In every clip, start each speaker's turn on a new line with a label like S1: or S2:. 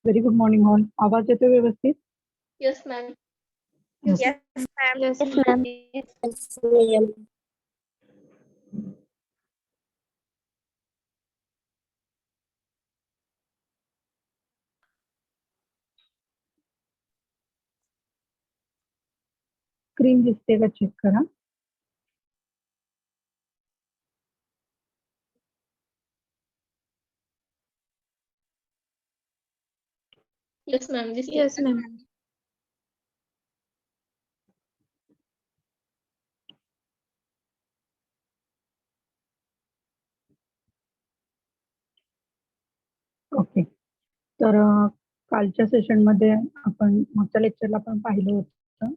S1: Very good morning all. आवाज येतोय व्यवस्थित?
S2: Yes, ma'am.
S1: Okay.
S3: Yes, ma'am.
S4: Yes, ma'am.
S3: Yes, ma'am.
S1: Screen दिसते का चेक करा.
S2: Yes, ma'am. This
S4: Yes, ma'am.
S1: Okay. तर कालच्या सेशन मध्ये आपण मागच्या लेक्चरला आपण पाहिलं होतं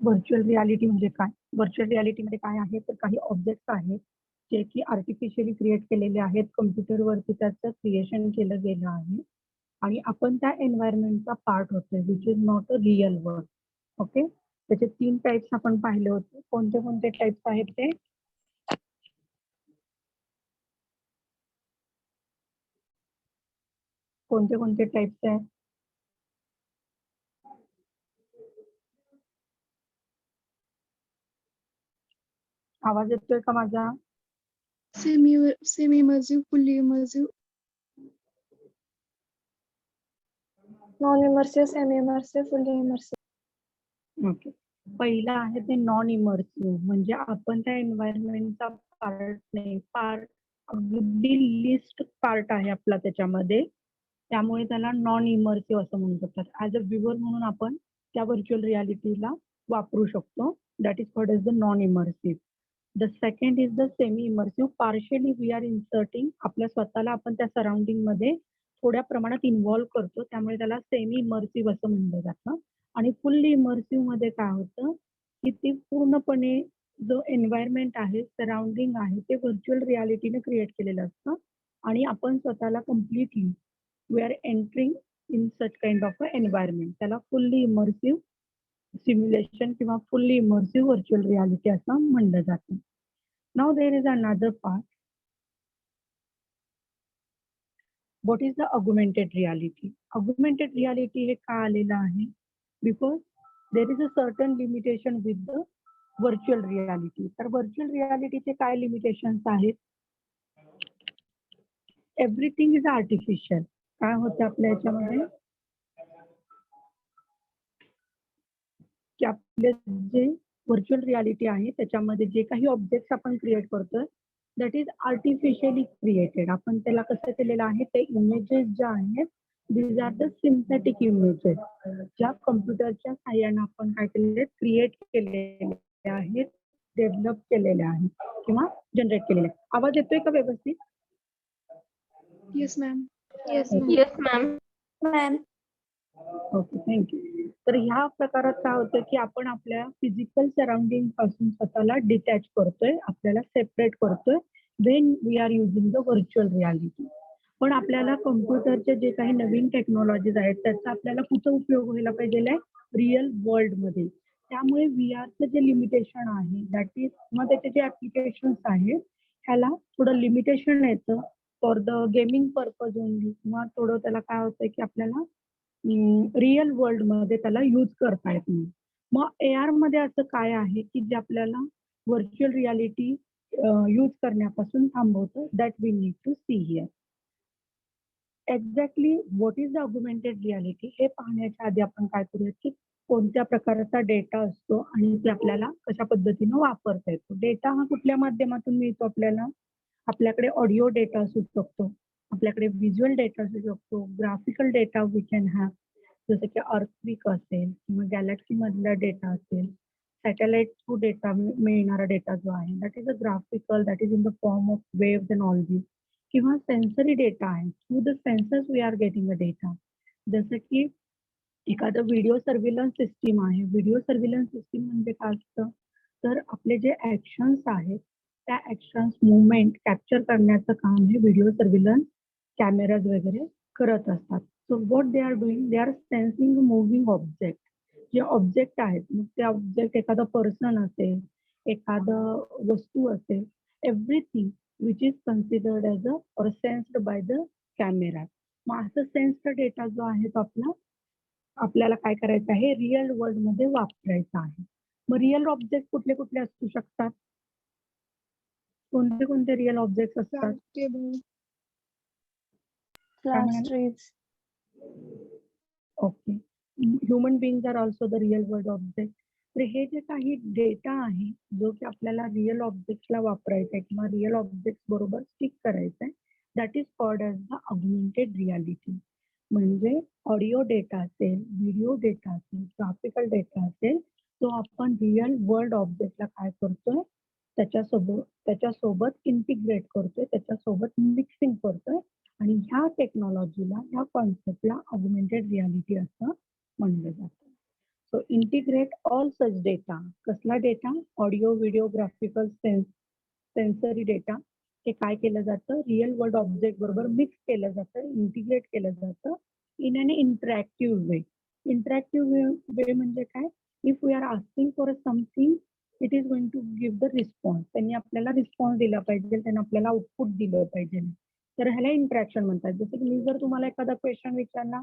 S1: व्हर्च्युअल रियालिटी म्हणजे काय. व्हर्च्युअल रियालिटी मध्ये काय आहे तर काही ऑब्जेक्ट्स आहेत जे की आर्टिफिशियली क्रिएट केलेले आहेत. कम्प्युटरवरती त्याचं क्रिएशन केलं गेलं आहे आणि आपण त्या एन्व्हायरमेंटचा पार्ट होतोय which is not a real world. Okay. त्याचे 3 टाइप्स आपण पाहिले होते. कोणते कोणते टाइप्स आहेत ते? कोणते कोणते टाइप्स आहेत? आवाज येतोय का माझा?
S4: Semi immersive, fully immersive.
S3: Non-immersive, semi-immersive, fully immersive.
S1: Okay. पहिला आहे ते नॉन इमर्सिव्ह, म्हणजे आपण त्या एन्व्हायरमेंटचा पार्ट नाही, पार्ट अगदी लिस्ट पार्ट आहे आपला त्याच्यामध्ये, त्यामुळे त्याला नॉन इमर्सिव्ह असं म्हणू शकतात. ऍज अ व्ह्युअर म्हणून आपण त्या व्हर्च्युअल रियालिटीला वापरू शकतो. That is called as the non immersive. The second is the semi immersive. Partially we R inserting, आपल्या स्वतःला आपण त्या सराउंडिंग मध्ये थोड्या प्रमाणात इन्व्हॉल्व्ह करतो, त्यामुळे त्याला सेमी इमर्सिव्ह असं म्हणलं जातं. आणि फुल्ली इमर्सिव्ह मध्ये काय होतं की ते पूर्णपणे जो एन्व्हायरमेंट आहे, सराउंडिंग आहे, ते व्हर्च्युअल रियालिटीने क्रिएट केलेलं असतं आणि आपण स्वतःला completely we are entering in such kind of a environment. त्याला फुल्ली इमर्सिव्ह सिम्युलेशन किंवा फुल्ली इमर्सिव्ह व्हर्च्युअल रियालिटी असं म्हणलं जातं. Now there is another part. What is the augmented reality. Augmented reality हे का आलेलं आहे? Because there is a certain limitation with the virtual reality. तर व्हर्च्युअल रियालिटीचे काय लिमिटेशन्स आहेत? Everything is artificial. काय होतं आपल्या याच्यामध्ये की आपले जे व्हर्च्युअल रियालिटी आहे त्याच्यामध्ये जे काही ऑब्जेक्ट्स आपण क्रिएट करतोय दॅट इज आर्टिफिशियली क्रिएटेड. आपण त्याला कसं केलेलं आहे, ते इमेजेस ज्या आहेत these are the synthetic images, ज्या कम्प्युटरच्या साहाय्याने आपण काय केलेले क्रिएट केलेले आहेत, डेव्हलप केलेले आहेत किंवा जनरेट केलेले. आवाज येतोय का व्यवस्थित?
S4: Yes, ma'am.
S3: Yes, ma'am.
S2: Yes, ma'am.
S3: Ma'am.
S1: Okay, thank you. तर ह्या प्रकारात काय होतं की आपण आपल्या फिजिकल सराउंडिंग पासून स्वतःला डिटॅच करतोय, आपल्याला सेपरेट करतोय when we are using the virtual reality. पण आपल्याला कम्प्युटरचे जे काही नवीन टेक्नॉलॉजीज आहेत त्याचा आपल्याला कुठं उपयोग व्हायला पाहिजे आहे? रिअल वर्ल्ड मध्ये. त्यामुळे व्ही आरचं जे लिमिटेशन आहे दॅट इज, मग त्याचे जे ऍप्लिकेशन्स आहेत ह्याला थोडं लिमिटेशन येतं for the gaming purpose only, किंवा थोडं त्याला काय होतं की आपल्याला रिअल वर्ल्ड मध्ये त्याला यूज करता येत नाही. मग AR मध्ये असं काय आहे की जे आपल्याला व्हर्च्युअल रियालिटी यूज करण्यापासून थांबवतं? That we need to see here. Exactly what is the augmented reality हे पाहण्याच्या आधी आपण काय करूयात की कोणत्या प्रकारचा डेटा असतो आणि ते आपल्याला कशा पद्धतीनं वापरता येतो. डेटा हा कुठल्या माध्यमातून मिळतो आपल्याला? आपल्याकडे ऑडिओ डेटा असू शकतो, आपल्याकडे व्हिज्युअल डेटा असू शकतो, graphical data we can have, जसं की अर्थक्विक असेल किंवा गॅलेक्सी मधला डेटा असेल, सॅटेलाइट थ्रू डेटा मिळणारा डेटा जो आहे that is a graphical, that is in the form of waves and all this. किंवा सेन्सरी डेटा आहे, through the sensors we are getting a data. जसं की एखादं व्हिडिओ सर्व्हिलन्स सिस्टीम आहे. Video surveillance system म्हणजे काय असतं, तर आपले जे ऍक्शन्स आहेत त्या ऍक्शन्स मुवमेंट कॅप्चर करण्याचं काम हे व्हिडिओ सर्व्हिलन्स कॅमेराज वगैरे करत असतात. So what they are doing, they are sensing moving object. जे ऑब्जेक्ट आहेत, मग ते ऑब्जेक्ट एखादं पर्सन असेल, एखादं वस्तू असेल, everything which is considered as a or sensed by the camera. मग असं सेन्स्ड डेटा जो आहे तो आपल्याला काय करायचं आहे, रिअल वर्ल्ड मध्ये वापरायचा आहे. मग रिअल ऑब्जेक्ट कुठले कुठले असू शकतात, कोणते कोणते रिअल ऑब्जेक्ट असतात?
S4: Table.
S3: Class trees.
S1: Okay. Human beings are also the real world object. तर हे जे काही डेटा आहे जो की आपल्याला रिअल ऑब्जेक्टला वापरायचा आहे किंवा रिअल ऑब्जेक्ट बरोबर स्टिक करायचा आहे, that is called as the augmented reality. म्हणजे ऑडिओ डेटा असेल, व्हिडिओ डेटा असेल, ग्राफिकल डेटा असेल, तो आपण रिअल वर्ल्ड ऑब्जेक्टला काय करतोय, त्याच्यासोबत इंटिग्रेट करतोय, त्याच्यासोबत मिक्सिंग करतोय आणि ह्या टेक्नॉलॉजीला, ह्या कॉन्सेप्टला ऑगमेंटेड रियालिटी असं म्हणलं जातं. So integrate all such data. कसला डेटा? Audio, video, graphical, sensory data. हे काय केलं जातं, रिअल वर्ल्ड ऑब्जेक्ट बरोबर मिक्स केलं जातं, इंटिग्रेट केलं जातं in an interactive way. Interactive way म्हणजे काय? If we are asking for something, it is going to give the response. त्यांनी आपल्याला रिस्पॉन्स दिला पाहिजे, त्यांनी आपल्याला आउटपुट दिलं पाहिजे. तर ह्याला इंटरॅक्शन म्हणतात. जसं की मी जर तुम्हाला एखादा क्वेश्चन विचारला,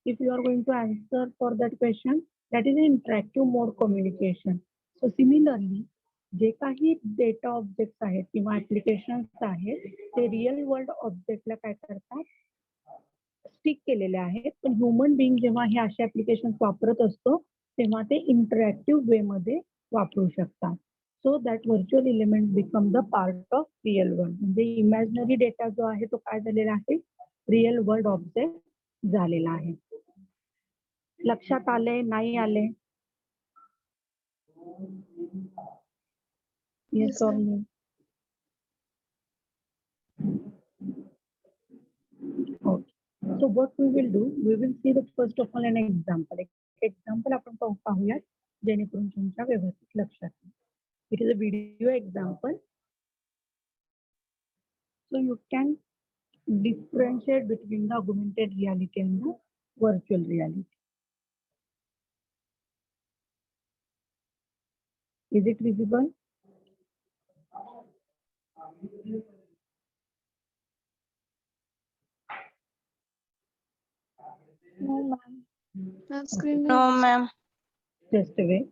S1: if you are going to answer for that question, that is interactive mode communication. So similarly जे काही डेटा ऑब्जेक्ट्स आहेत किंवा ऍप्लिकेशन्स आहेत ते रिअल वर्ल्ड ऑब्जेक्टला काय करतात, स्टिक केलेले आहेत. पण ह्युमन बिईंग जेव्हा हे असे ऍप्लिकेशन्स वापरत असतो तेव्हा ते इंटरॅक्टिव्ह वे मध्ये वापरू शकतात. So that virtual element become the part of real world. म्हणजे इमॅजिनरी डेटा जो आहे तो काय झालेला आहे, रिअल वर्ल्ड ऑब्जेक्ट झालेला आहे. लक्षात आले, नाही आले?
S4: Yes,
S1: yes or
S4: ma'am.
S1: No? Okay. So what we will do, we will see the first of all an example. Example आपण पाहूयात जेणेकरून तुमच्या व्यवस्थित लक्षात येईल. It is a video example. So you can differentiate between the augmented reality and the virtual reality. Is it visible?
S3: No, ma'am.
S4: Ma'am, screen.
S3: No, ma'am.
S1: Just a wait.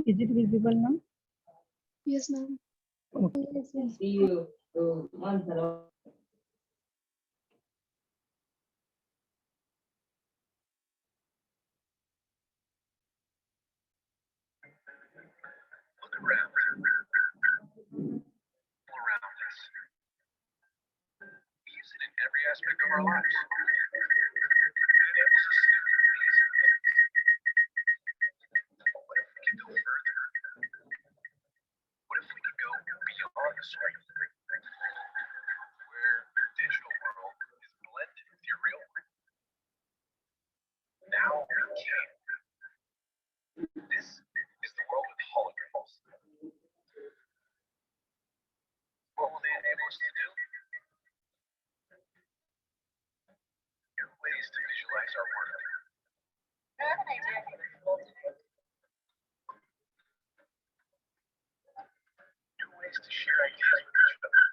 S1: Is it visible now?
S4: Yes, ma'am.
S1: Okay.
S3: Yes, yes.
S5: See you. Once
S6: every aspect of our lives. It enables us to do amazing things. But what if we could go further? What if we could go beyond the screen? Where your digital world is blended with your real world. Now we can. This is the world with holograms. What will they enable us to do? New ways to visualize our work. I have an idea for this whole today. New ways to share ideas with each other.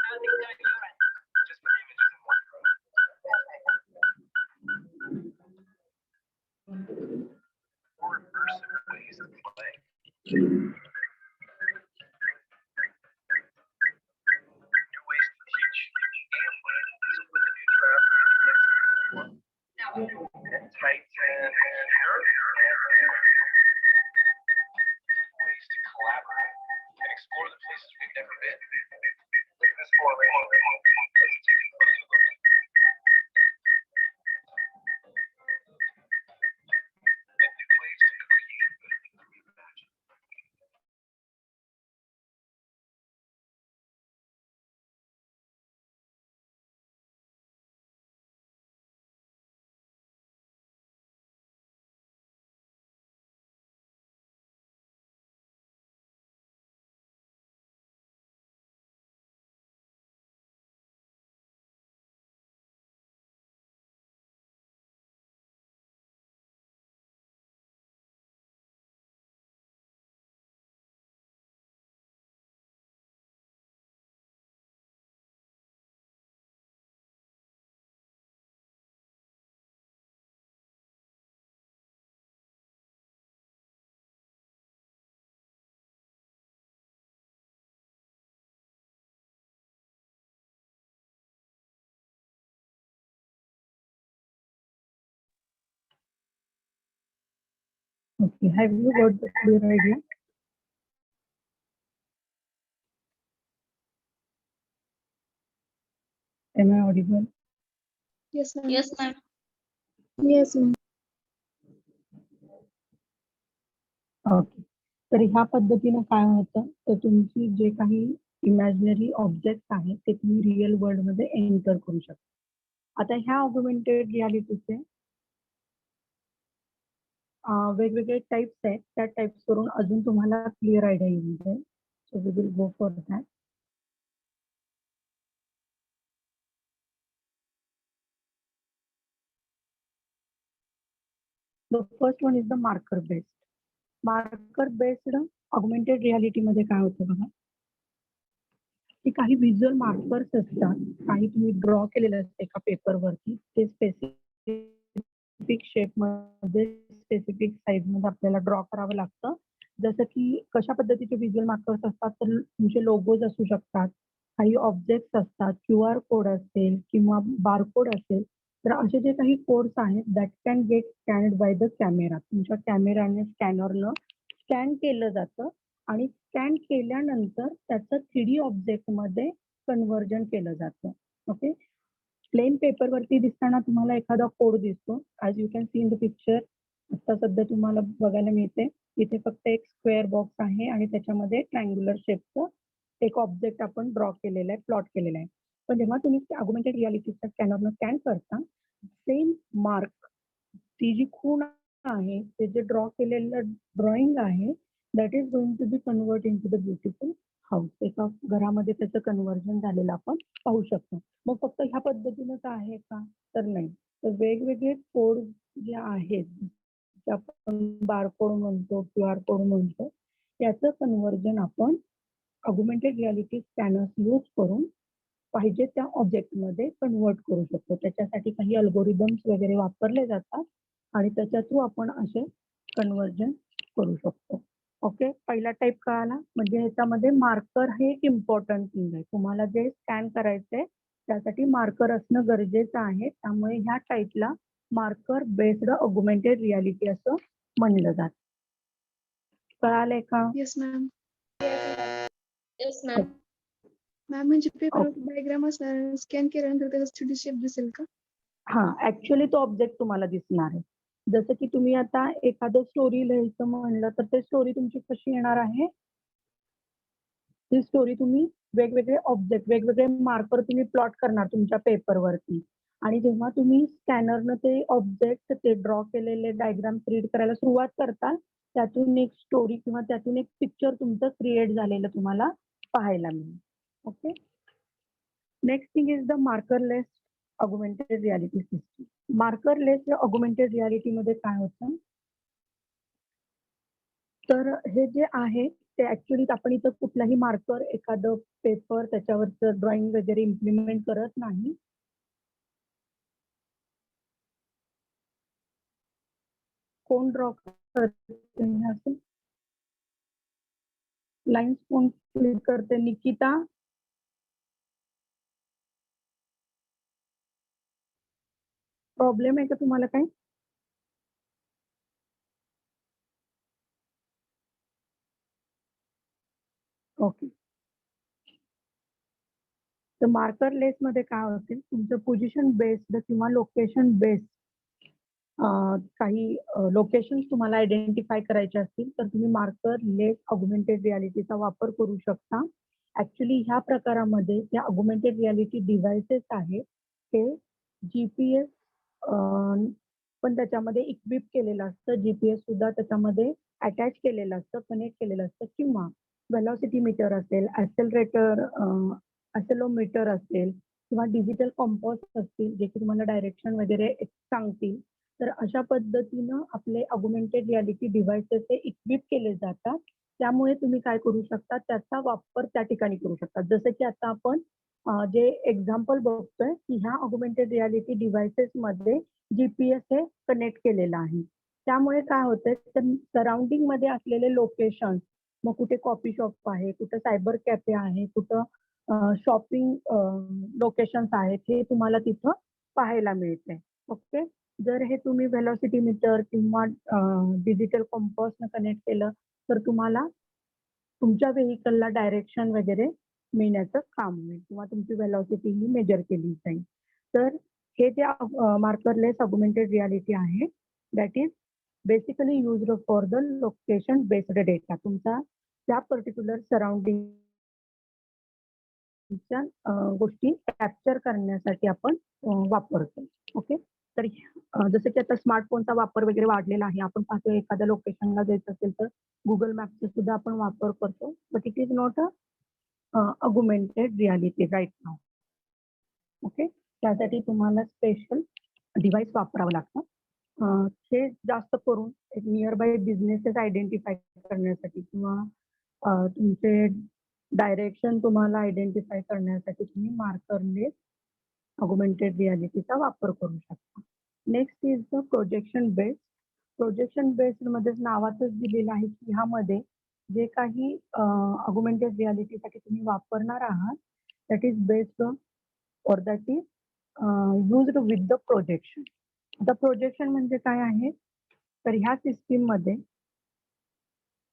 S6: How are they doing your friend? Just with images in one room. Or immersive ways to play. New ways to teach and learn. So with the new trap, and Titan, ways to collaborate and explore the places we've never been. Look at this formation. Let's take a closer look. And new ways to create through imagine.
S1: Okay, have you got the clear idea? Am I audible?
S4: Yes, ma'am.
S2: Yes, ma'am.
S4: Yes, ma'am.
S1: Okay. तर ह्या पद्धतीनं काय होतं, तर तुमची जे काही imaginary object आहेत ते तुम्ही रिअल वर्ल्डमध्ये एंटर करू शकता. आता ह्या ऑग्युमेंटेड रियालिटीचे वेगवेगळे टाइप्स आहेत. त्या टाइप्स वरून अजून तुम्हाला क्लिअर आयडिया येऊन जाईल. So we will go for that. The first one is the marker based. Marker based augmented रियालिटीमध्ये काय होतं बघा, की काही व्हिज्युअल मार्कर्स असतात, काही तुम्ही ड्रॉ केलेलं असतं एका पेपरवरती, ते स्पेसिफिक शेपमध्ये स्पेसिफिक साईजमध्ये आपल्याला ड्रॉ करावं लागतं. जसं की कशा पद्धतीचे व्हिज्युअल मार्कर्स असतात, तर तुमचे लोगोज असू शकतात, काही ऑब्जेक्ट्स असतात, QR कोड असेल किंवा बारकोड असेल. तर असे जे काही कोड्स आहेत that can get scanned by the camera. तुमच्या कॅमेराने स्कॅनरनं स्कॅन केलं जातं आणि स्कॅन केल्यानंतर त्याचं 3D ऑब्जेक्टमध्ये कन्व्हर्जन केलं जातं. ओके. प्लेन पेपरवरती दिसताना तुम्हाला एखादा कोड दिसतो. As you can C in the picture. आता सध्या तुम्हाला बघायला मिळते. इथे फक्त एक स्क्वेअर बॉक्स आहे आणि त्याच्यामध्ये ट्रायंग्युलर शेपचं एक ऑब्जेक्ट आपण ड्रॉ केलेला आहे, प्लॉट केलेला आहे. पण जेव्हा तुम्ही ऑगमेंटेड रियालिटीच्या स्कॅनरनं स्कॅन करता, सेम मार्क, ती जी खूण आहे, ते जे ड्रॉ केलेलं ड्रॉइंग आहे, that is going to be convert into the beautiful house. एका घरामध्ये त्याचं कन्व्हर्जन झालेलं आपण पाहू शकतो. मग फक्त ह्या पद्धतीनंच आहे का? तर नाही. तर वेगवेगळे कोड जे आहेत, जे आपण बारकोड म्हणतो, QR कोड म्हणतो, त्याचं कन्व्हर्जन आपण ऑगमेंटेड रियालिटी स्कॅनर्स यूज करून पाहिजे त्या ऑब्जेक्टमध्ये कन्व्हर्ट करू शकतो. त्याच्यासाठी काही अल्गोरिदम्स वगैरे वापरले जातात आणि त्याच्या थ्रू आपण असे कन्व्हर्जन करू शकतो. ओके. पहिला टाइप कळाला. म्हणजे ह्याच्यामध्ये मार्कर हे एक इम्पॉर्टंट थिंग आहे. तुम्हाला जे स्कॅन करायचंय त्यासाठी मार्कर असणं गरजेचं आहे. त्यामुळे ह्या टाइपला मार्कर बेस्ड ऑगमेंटेड रियालिटी असं म्हणलं जातं. कळालंय का?
S4: Yes, ma'am.
S2: Yes, ma'am.
S4: Ma'am म्हणजे पेपरवर डायग्राम असणार, स्कॅन केल्यानंतर त्याचा 3D शेप दिसेल का?
S1: हां, ऍक्च्युअली तो ऑब्जेक्ट तुम्हाला दिसणार आहे. जसं की तुम्ही आता एखादं स्टोरी लिहायचं म्हणलं तर ते स्टोरी तुमची कशी येणार आहे? ती स्टोरी तुम्ही वेगवेगळे ऑब्जेक्ट, वेगवेगळे मार्कर तुम्ही प्लॉट करणार तुमच्या पेपरवरती आणि जेव्हा तुम्ही स्कॅनरनं ते ऑब्जेक्ट, ते ड्रॉ केलेले डायग्राम्स रीड करायला सुरुवात करता, त्यातून एक स्टोरी किंवा त्यातून एक पिक्चर तुमचं क्रिएट झालेलं तुम्हाला पाहायला मिळेल. Okay. Next thing is the markerless augmented reality system. Markerless augmented रियालिटीमध्ये काय होतं, तर हे जे आहे ते ऍक्च्युअली आपण इथं कुठलाही मार्कर, एखादं पेपर, त्याच्यावरचं ड्रॉइंग वगैरे इम्प्लिमेंट करत नाही. कोण ड्रॉ करते असं? लाईन्स कोण क्लिक करते? निकिता? प्रॉब्लेम आहे का तुम्हाला काही? ओके. तर मार्कर लेस मध्ये काय होते, तुमचं पोझिशन बेस्ड किंवा लोकेशन बेस्ड काही लोकेशन्स तुम्हाला आयडेंटिफाय करायचे असतील तर तुम्ही मार्कर लेस ऑगमेंटेड रियालिटीचा वापर करू शकता. ऍक्च्युली ह्या प्रकारामध्ये त्या ऑगमेंटेड रियालिटी डिव्हाइसेस आहेत ते GPS पण त्याच्यामध्ये इक्विप केलेलं असतं. GPS सुद्धा त्याच्यामध्ये अटॅच केलेलं असतं, कनेक्ट केलेलं असतं किंवा वेलॉसिटी मीटर असेल, ॲक्सेलरेटर, ॲक्सेलोमीटर असेल किंवा डिजिटल कॉम्पॉस असतील जे की तुम्हाला डायरेक्शन वगैरे सांगतील. तर अशा पद्धतीनं आपले ऑगमेंटेड रियालिटी डिव्हाइसेस हे इक्विप केले जातात. त्यामुळे तुम्ही काय करू शकता, त्याचा वापर त्या ठिकाणी करू शकता. जसं की आता आपण जे एक्झाम्पल बघतोय की ह्या ऑगमेंटेड रियालिटी डिव्हाइसेसमध्ये GPS हे कनेक्ट केलेलं आहे. त्यामुळे काय होतंय, तर सराउंडिंगमध्ये असलेले लोकेशन, मग कुठे कॉफी शॉप आहे, कुठं सायबर कॅफे आहे, कुठं शॉपिंग लोकेशन्स आहेत, हे तुम्हाला तिथं पाहायला मिळते. ओके. जर हे तुम्ही व्हेलॉसिटी मीटर किंवा डिजिटल कंपासनं कनेक्ट केलं तर तुम्हाला तुमच्या व्हेकलला डायरेक्शन वगैरे मिळण्याचं काम होईल किंवा तुमची व्हेलॉसिटी ही मेजर केली जाईल. तर हे जे मार्करलेस ऑगमेंटेड रियालिटी आहे that is basically used for the location based data. तुमचा त्या पर्टिक्युलर सराउंडिंग गोष्टी कॅप्चर करण्यासाठी आपण वापरतो. ओके. तर जसं की आता स्मार्टफोनचा वापर वगैरे वाढलेला आहे. आपण पाहतो एखाद्या लोकेशनला जायचं असेल तर गुगल मॅपचा सुद्धा आपण वापर करतो. But it is not a augmented reality right now. Okay. त्यासाठी तुम्हाला स्पेशल डिव्हाइस वापरावं लागतं. हे जास्त करून एक नियर बाय बिझनेसेस आयडेंटिफाय करण्यासाठी किंवा तुमचे डायरेक्शन तुम्हाला आयडेंटिफाय करण्यासाठी तुम्ही मार्करलेस ऑगमेंटेड रियालिटीचा वापर करू शकता. Next is the projection based. Projection based मध्ये नावातच दिलेलं आहे की ह्यामध्ये जे काही ऑगमेंटेड रियालिटीसाठी तुम्ही वापरणार आहात that is based or that is used with the projection. आता प्रोजेक्शन म्हणजे काय आहे तर ह्या सिस्टीम मध्ये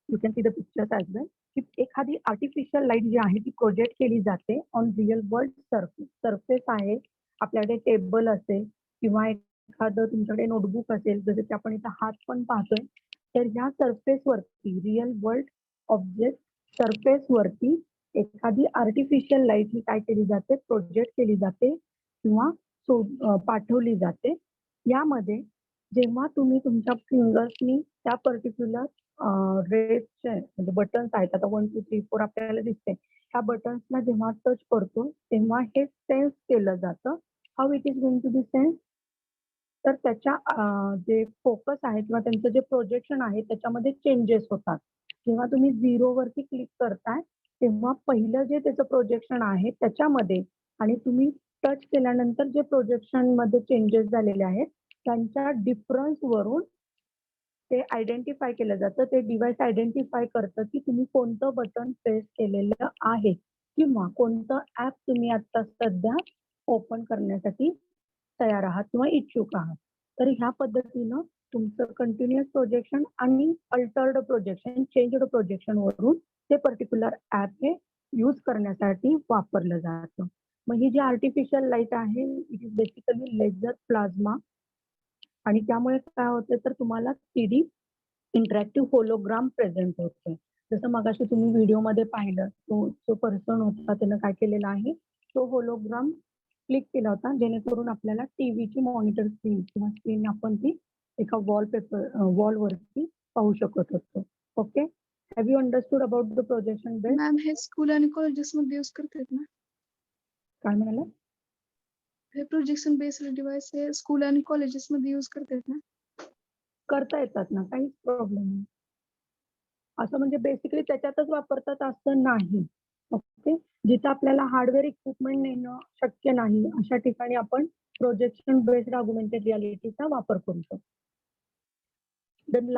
S1: you can see the pictures as well की एखादी आर्टिफिशियल लाईट जी आहे ती प्रोजेक्ट केली जाते on real world surface. Surface आहे आपल्याकडे टेबल असेल किंवा एखादं तुमच्याकडे नोटबुक असेल जसं की आपण इथं हात पण पाहतोय तर ह्या सरफेसवरती रिअल वर्ल्ड ऑब्जेक्ट सरफेसवरती एखादी आर्टिफिशियल लाईट ही काय केली जाते प्रोजेक्ट केली जाते किंवा पाठवली जाते. यामध्ये जेव्हा तुम्ही तुमच्या फिंगर्सनी त्या पर्टिक्युलर रेसचे म्हणजे बटन्स आहेत आता 1 2 3 4 आपल्याला दिसते ह्या बटन्सला जेव्हा टच करतो तेव्हा हे सेन्स केलं जातं. How it is going to be sense तर त्याच्या जे फोकस आहे किंवा त्यांचं जे प्रोजेक्शन आहे त्याच्यामध्ये चेंजेस होतात. जेव्हा तुम्ही 0 वरती क्लिक करताय तेव्हा पहिलं जे त्याचं प्रोजेक्शन आहे त्याच्यामध्ये आणि तुम्ही टच केल्यानंतर जे प्रोजेक्शन मध्ये चेंजेस झालेले आहेत त्यांच्या डिफरन्स वरून ते आयडेंटिफाय केलं जातं. ते डिव्हाइस आयडेंटिफाय करतं की तुम्ही कोणतं बटन प्रेस केलेलं आहे किंवा कोणतं ऍप तुम्ही आता सध्या ओपन करण्यासाठी तयार आहात किंवा इच्छुक आहात. तर ह्या पद्धतीनं तुमचं कंटिन्युअस प्रोजेक्शन आणि अल्टर्ड प्रोजेक्शन चेंज्ड प्रोजेक्शन वरून ते पर्टिक्युलर ऍप हे यूज करण्यासाठी वापरलं जातं. मग ही जी आर्टिफिशियल लाईट आहे it is basically laser plasma आणि त्यामुळे काय होतं तर तुम्हाला 3D इंटरॅक्टिव्ह होलोग्राम प्रेझेंट होतोय. जसं मगाशी तुम्ही व्हिडिओमध्ये पाहिलं जो पर्सन होता त्यानं काय केलेलं आहे तो होलोग्राम क्लिक केला होता जेणेकरून आपल्याला टीव्हीची मॉनिटर स्क्रीन किंवा स्क्रीन आपण ती एका वॉलवरती पाहू शकत होतो. Okay. Have you understood about the projection based?
S4: Ma'am हे स्कूल आणि कॉलेजेस मध्ये यूज करतात ना?
S1: काय म्हणाला?
S4: हे प्रोजेक्शन बेस्ड डिव्हाइस हे स्कूल आणि कॉलेजेस मध्ये यूज करतात ना?
S1: करता येतात ना काहीच प्रॉब्लेम नाही. असं म्हणजे बेसिकली त्याच्यातच वापरतात असं नाही. ओके. जिथं आपल्याला हार्डवेअर इक्विपमेंट नेणं शक्य नाही अशा ठिकाणी आपण प्रोजेक्शन बेस्ड ऑगमेंटेड रियालिटीचा वापर करू शकतो. Then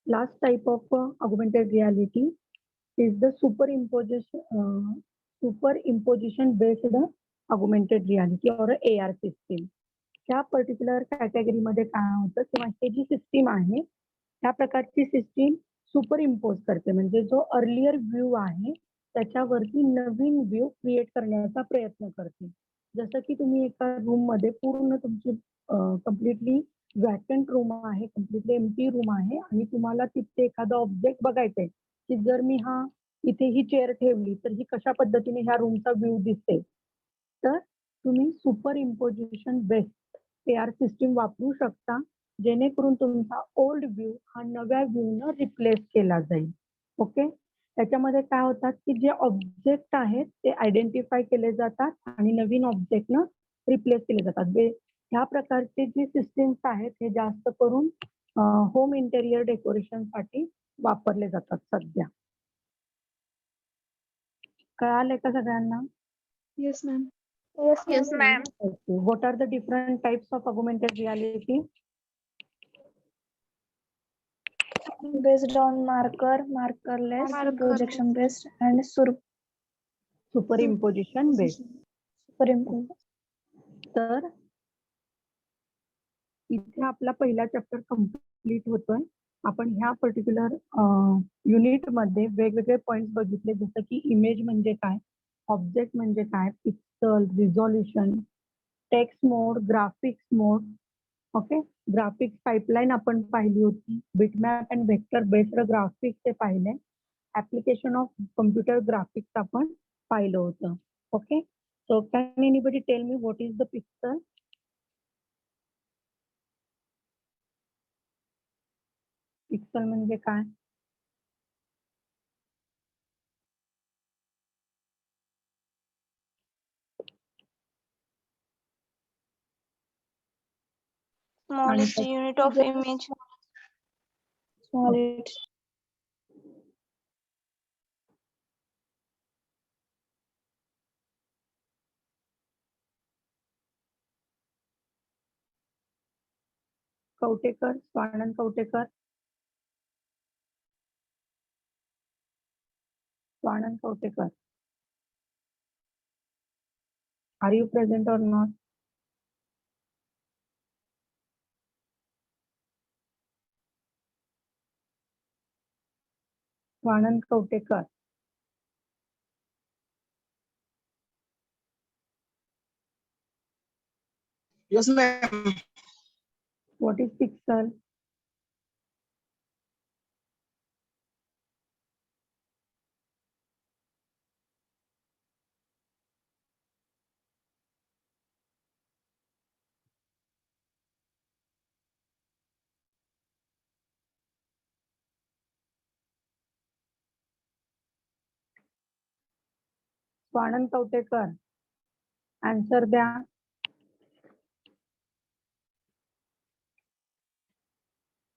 S1: last type of augmented reality is the superimposition based augmented reality or AR system. त्या पर्टिक्युलर कॅटेगरीमध्ये काय होतं किंवा हे जी सिस्टीम आहे त्या प्रकारची सिस्टीम सुपर इम्पोज करते म्हणजे जो अर्लियर व्ह्यू आहे त्याच्यावरती नवीन व्ह्यू क्रिएट करण्याचा प्रयत्न करते. जसं की तुम्ही एका रूम मध्ये पूर्ण तुमची कम्प्लिटली वॅकंट रूम आहे कम्प्लिटली एम्प्टी रूम आहे आणि तुम्हाला तिथे एखादा ऑब्जेक्ट बघायचंय की जर मी इथे ही चेअर ठेवली तर ही कशा पद्धतीने ह्या रूमचा व्ह्यू दिसते. तर तुम्ही super imposition based AR system वापरू शकता जेणेकरून तुमचा ओल्ड व्ह्यू हा नव्या व्ह्यूनं रिप्लेस केला जाईल. ओके. त्याच्यामध्ये काय होतात की जे ऑब्जेक्ट आहेत ते आयडेंटिफाय केले जातात आणि नवीन ऑब्जेक्टनं रिप्लेस केले जातात. ह्या प्रकारचे जे सिस्टीम्स आहेत हे जास्त करून होम इंटेरियर डेकोरेशनसाठी वापरले जातात सध्या. कळालंय का सगळ्यांना?
S4: Yes ma'am.
S2: Yes, ma'am.
S1: Okay. What are the different types of augmented reality?
S3: Based on marker, markerless, projection based, and
S1: Superimposition based.
S3: superimpose.
S1: तर इथे आपला पहिला चॅप्टर कम्प्लीट होतोय. आपण ह्या पर्टिक्युलर युनिट मध्ये वेगवेगळे पॉइंट्स बघितले, जसं की इमेज म्हणजे काय, ऑब्जेक्ट म्हणजे काय, pixel, resolution, text mode, graphics mode. Okay, graphics pipeline आपण पाहिली होती, bitmap and vector based graphics ते पाहिले, ऍप्लिकेशन ऑफ कम्प्युटर ग्राफिक्स आपण पाहिलं होतं. Okay, so can anybody tell me what is the pixel? Pixel म्हणजे काय?
S3: Smallest unit of image. Smallest.
S1: Kavatekar, Swanand Kavatekar. Swanand Kavatekar. Are you present or not? Swanand Kavatekar.
S7: Yes, ma'am.
S1: What is pixel? Swanand Kavatekar, answer द्या.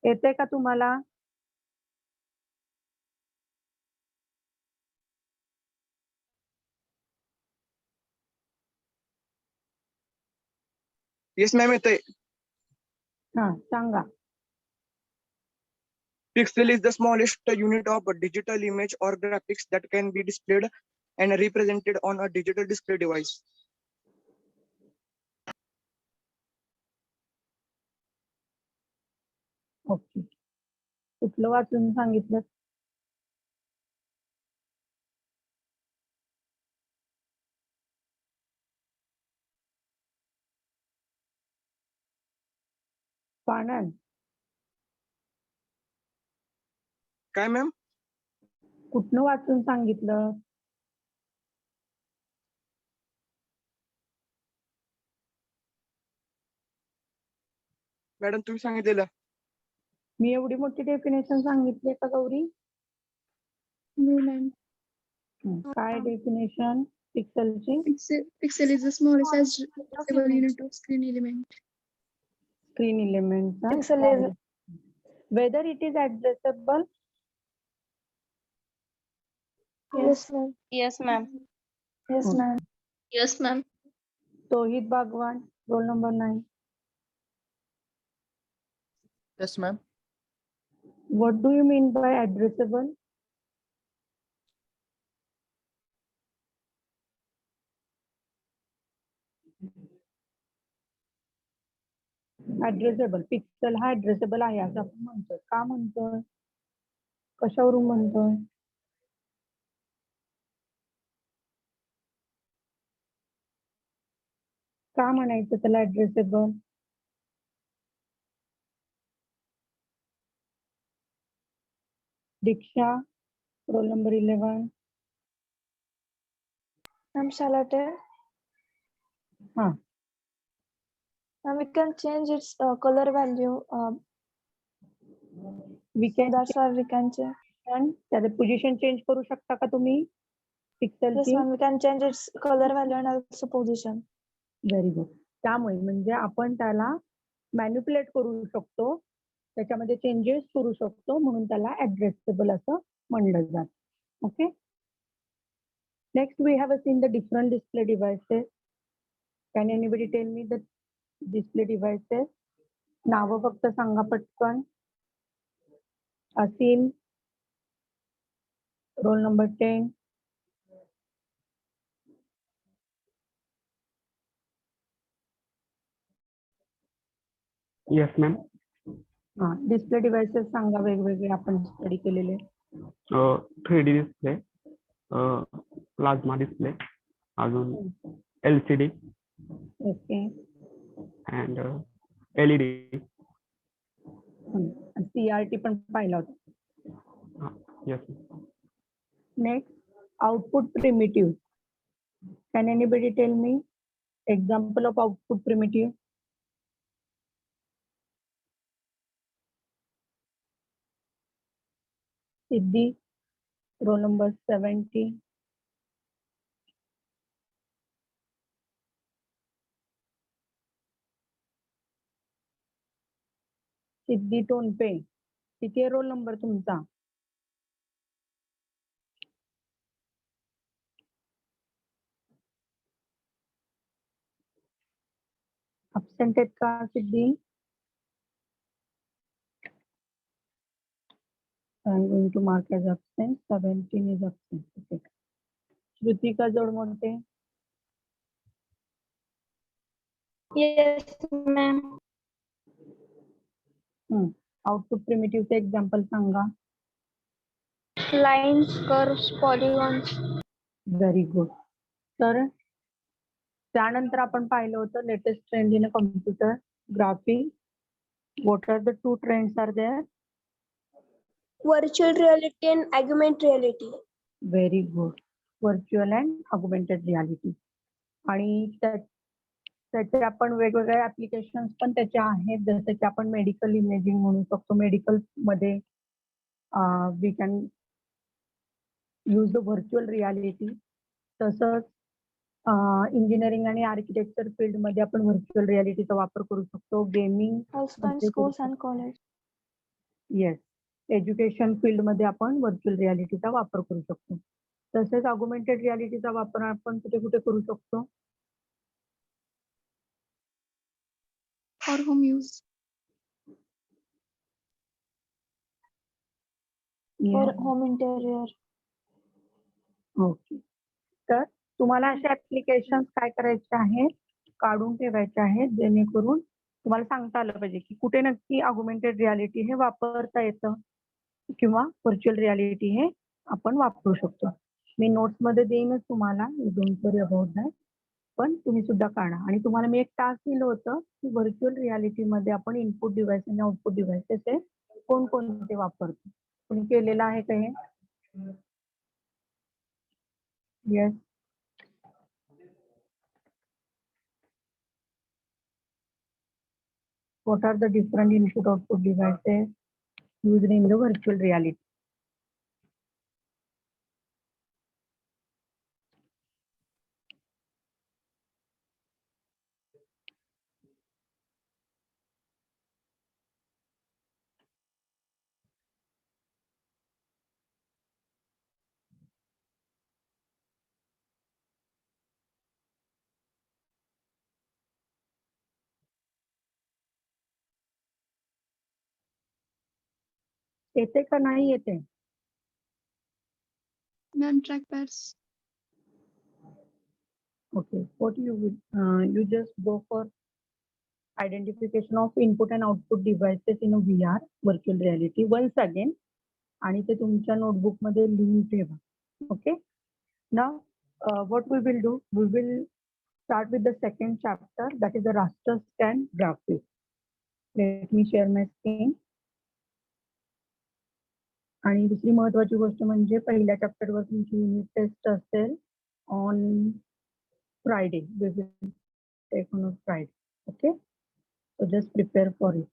S1: येते का तुम्हाला?
S7: Yes, ma'am.
S1: हा, सांगा.
S7: Pixel is the smallest unit of digital image or graphics that can be displayed and represented on a digital display device.
S1: Okay, कुठलं वाचून सांगितलं? स्वानंद,
S7: काय ma'am?
S1: कुठनं वाचून सांगितलं?
S7: मॅडम तुम्ही सांगितलेलं.
S1: मी एवढी मोठी डेफिनेशन सांगितली का गौरी?
S4: No, ma'am.
S1: काय डेफिनेशन पिक्सलची?
S4: Pixel is the smallest addressable unit of screen element.
S1: Screen element.
S3: Pixel is
S1: whether it is addressable?
S3: yes, ma'am.
S2: Yes, ma'am.
S3: Yes,
S1: Hmm.
S3: ma'am.
S2: Yes, ma'am.
S1: Tohid Bagwan, roll number 9.
S8: Yes, ma'am.
S1: What do you mean by addressable? Addressable, pixel हा addressable आहे असं आपण म्हणतोय. का म्हणतोय? कशावरून म्हणतोय? का म्हणायचं त्याला ऍड्रेसेबल? दीक्षा, roll number 11.
S3: Ma'am, shall I tell?
S1: हा,
S3: Ma'am, we can change its color value.
S1: We
S3: So
S1: can
S3: that's why we can change.
S1: त्याचं पोझिशन चेंज करू शकता का तुम्ही
S3: Yes,
S1: पिक्सलची?
S3: ma'am. We can change its color value and also position.
S1: Very good. त्यामुळे म्हणजे आपण त्याला मॅन्युप्युलेट करू शकतो, त्याच्यामध्ये चेंजेस करू शकतो, म्हणून त्याला ऍड्रेसेबल असं म्हणलं जातं. Okay, next we have seen the different display devices. Can anybody tell me the display devices? नावं फक्त सांगा पटकन. Asim, roll number 10.
S8: Yes ma'am.
S1: हा डिस्प्ले डिव्हाइसेस सांगा वेगवेगळे आपण स्टडी केलेले.
S8: 3D डिस्प्ले, प्लाझ्मा डिस्प्ले, अजून LCD
S1: okay.
S8: And LED.
S1: CRT पण पाहिला होता.
S8: Yes.
S1: Next output primitive. Can anybody tell me example of output primitive? Siddhi, roll number 70. Siddhi Tonpe, किती आहे रोल नंबर तुमचा? अब्सेंट आहेत का सिद्धी? I'm going to mark as absent. 17 is absent. Okay. Shrutika जोडमोडते.
S3: Yes, ma'am.
S1: Output प्रिमिटिव्हचे एक्झाम्पल सांगा.
S3: Lines, curves, polygons.
S1: Very good. तर त्यानंतर आपण पाहिलं होतं latest trend in computer graphic. What are the two trends are there?
S2: Virtual reality and augmented reality.
S1: Very good. Virtual and augmented reality. आणि त्याचे आपण वेगवेगळे ऍप्लिकेशन पण त्याचे आहेत, जसं की आपण मेडिकल इमेजिंग म्हणू शकतो. मेडिकल मध्ये we can use the virtual reality. तसंच इंजिनिअरिंग आणि आर्किटेक्चर फील्ड मध्ये आपण व्हर्च्युअल रियालिटीचा वापर करू शकतो. Gaming,
S3: Also in schools and college.
S1: Yes, education field मध्ये आपण व्हर्च्युअल रियालिटीचा वापर करू शकतो. तसेच ऑगमेंटेड रियालिटीचा वापर आपण कुठे कुठे करू शकतो?
S4: For home use.
S3: For home interior.
S1: Okay. तर तुम्हाला असे ऍप्लिकेशन काय करायचे आहेत, काढून ठेवायचे आहेत, जेणेकरून तुम्हाला सांगता आलं पाहिजे की कुठे नक्की ऑगमेंटेड रियालिटी हे वापरता येतं किंवा व्हर्च्युअल रियालिटी हे आपण वापरू शकतो. मी नोट्स मध्ये देईनच तुम्हाला, डोंट वरी अबाउट दॅट. पण तुम्ही सुद्धा काढा. आणि तुम्हाला मी एक टास्क दिलं होतं की व्हर्च्युअल रियालिटी मध्ये आपण इनपुट डिव्हाइस आणि आउटपुट डिव्हाइसेस हे कोणकोणते वापरतो. तुम्ही केलेलं आहे का हे? Yes. What are the different input output devices used in the virtual reality? येते का नाही येते?
S4: Ma'am, trackpads.
S1: Okay, what you will you just go for identification of input and output devices in a VR virtual reality once again, आणि ते तुमच्या notebook मध्ये लिहून ठेवा. Okay. Now what we will do, we will start with the second chapter, that is the raster scan graphics. Let me share my screen. आणि दुसरी महत्वाची गोष्ट म्हणजे पहिल्या चॅप्टरवर तुमची युनिट टेस्ट असेल on Friday. We will take on Friday. Okay, so just prepare for it.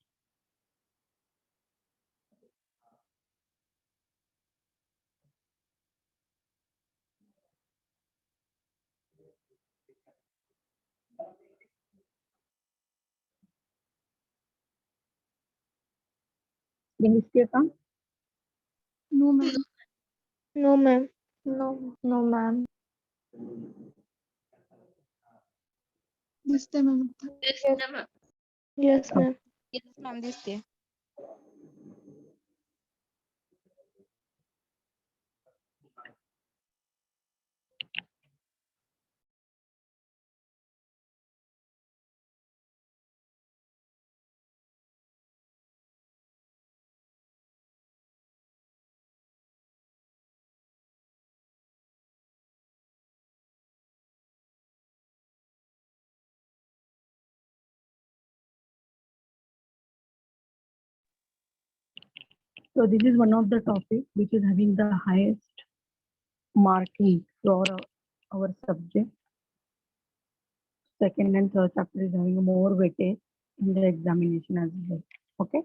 S1: दिसते का?
S4: No, ma'am.
S3: No, ma'am. No, no, ma'am.
S4: दिसते ma'am आता.
S3: Yes, ma'am.
S2: Yes, ma'am, दिसते.
S1: So this is one of the topic which is having the highest marking for our subject. Second and third chapter is having more weightage in the examination as well. Okay,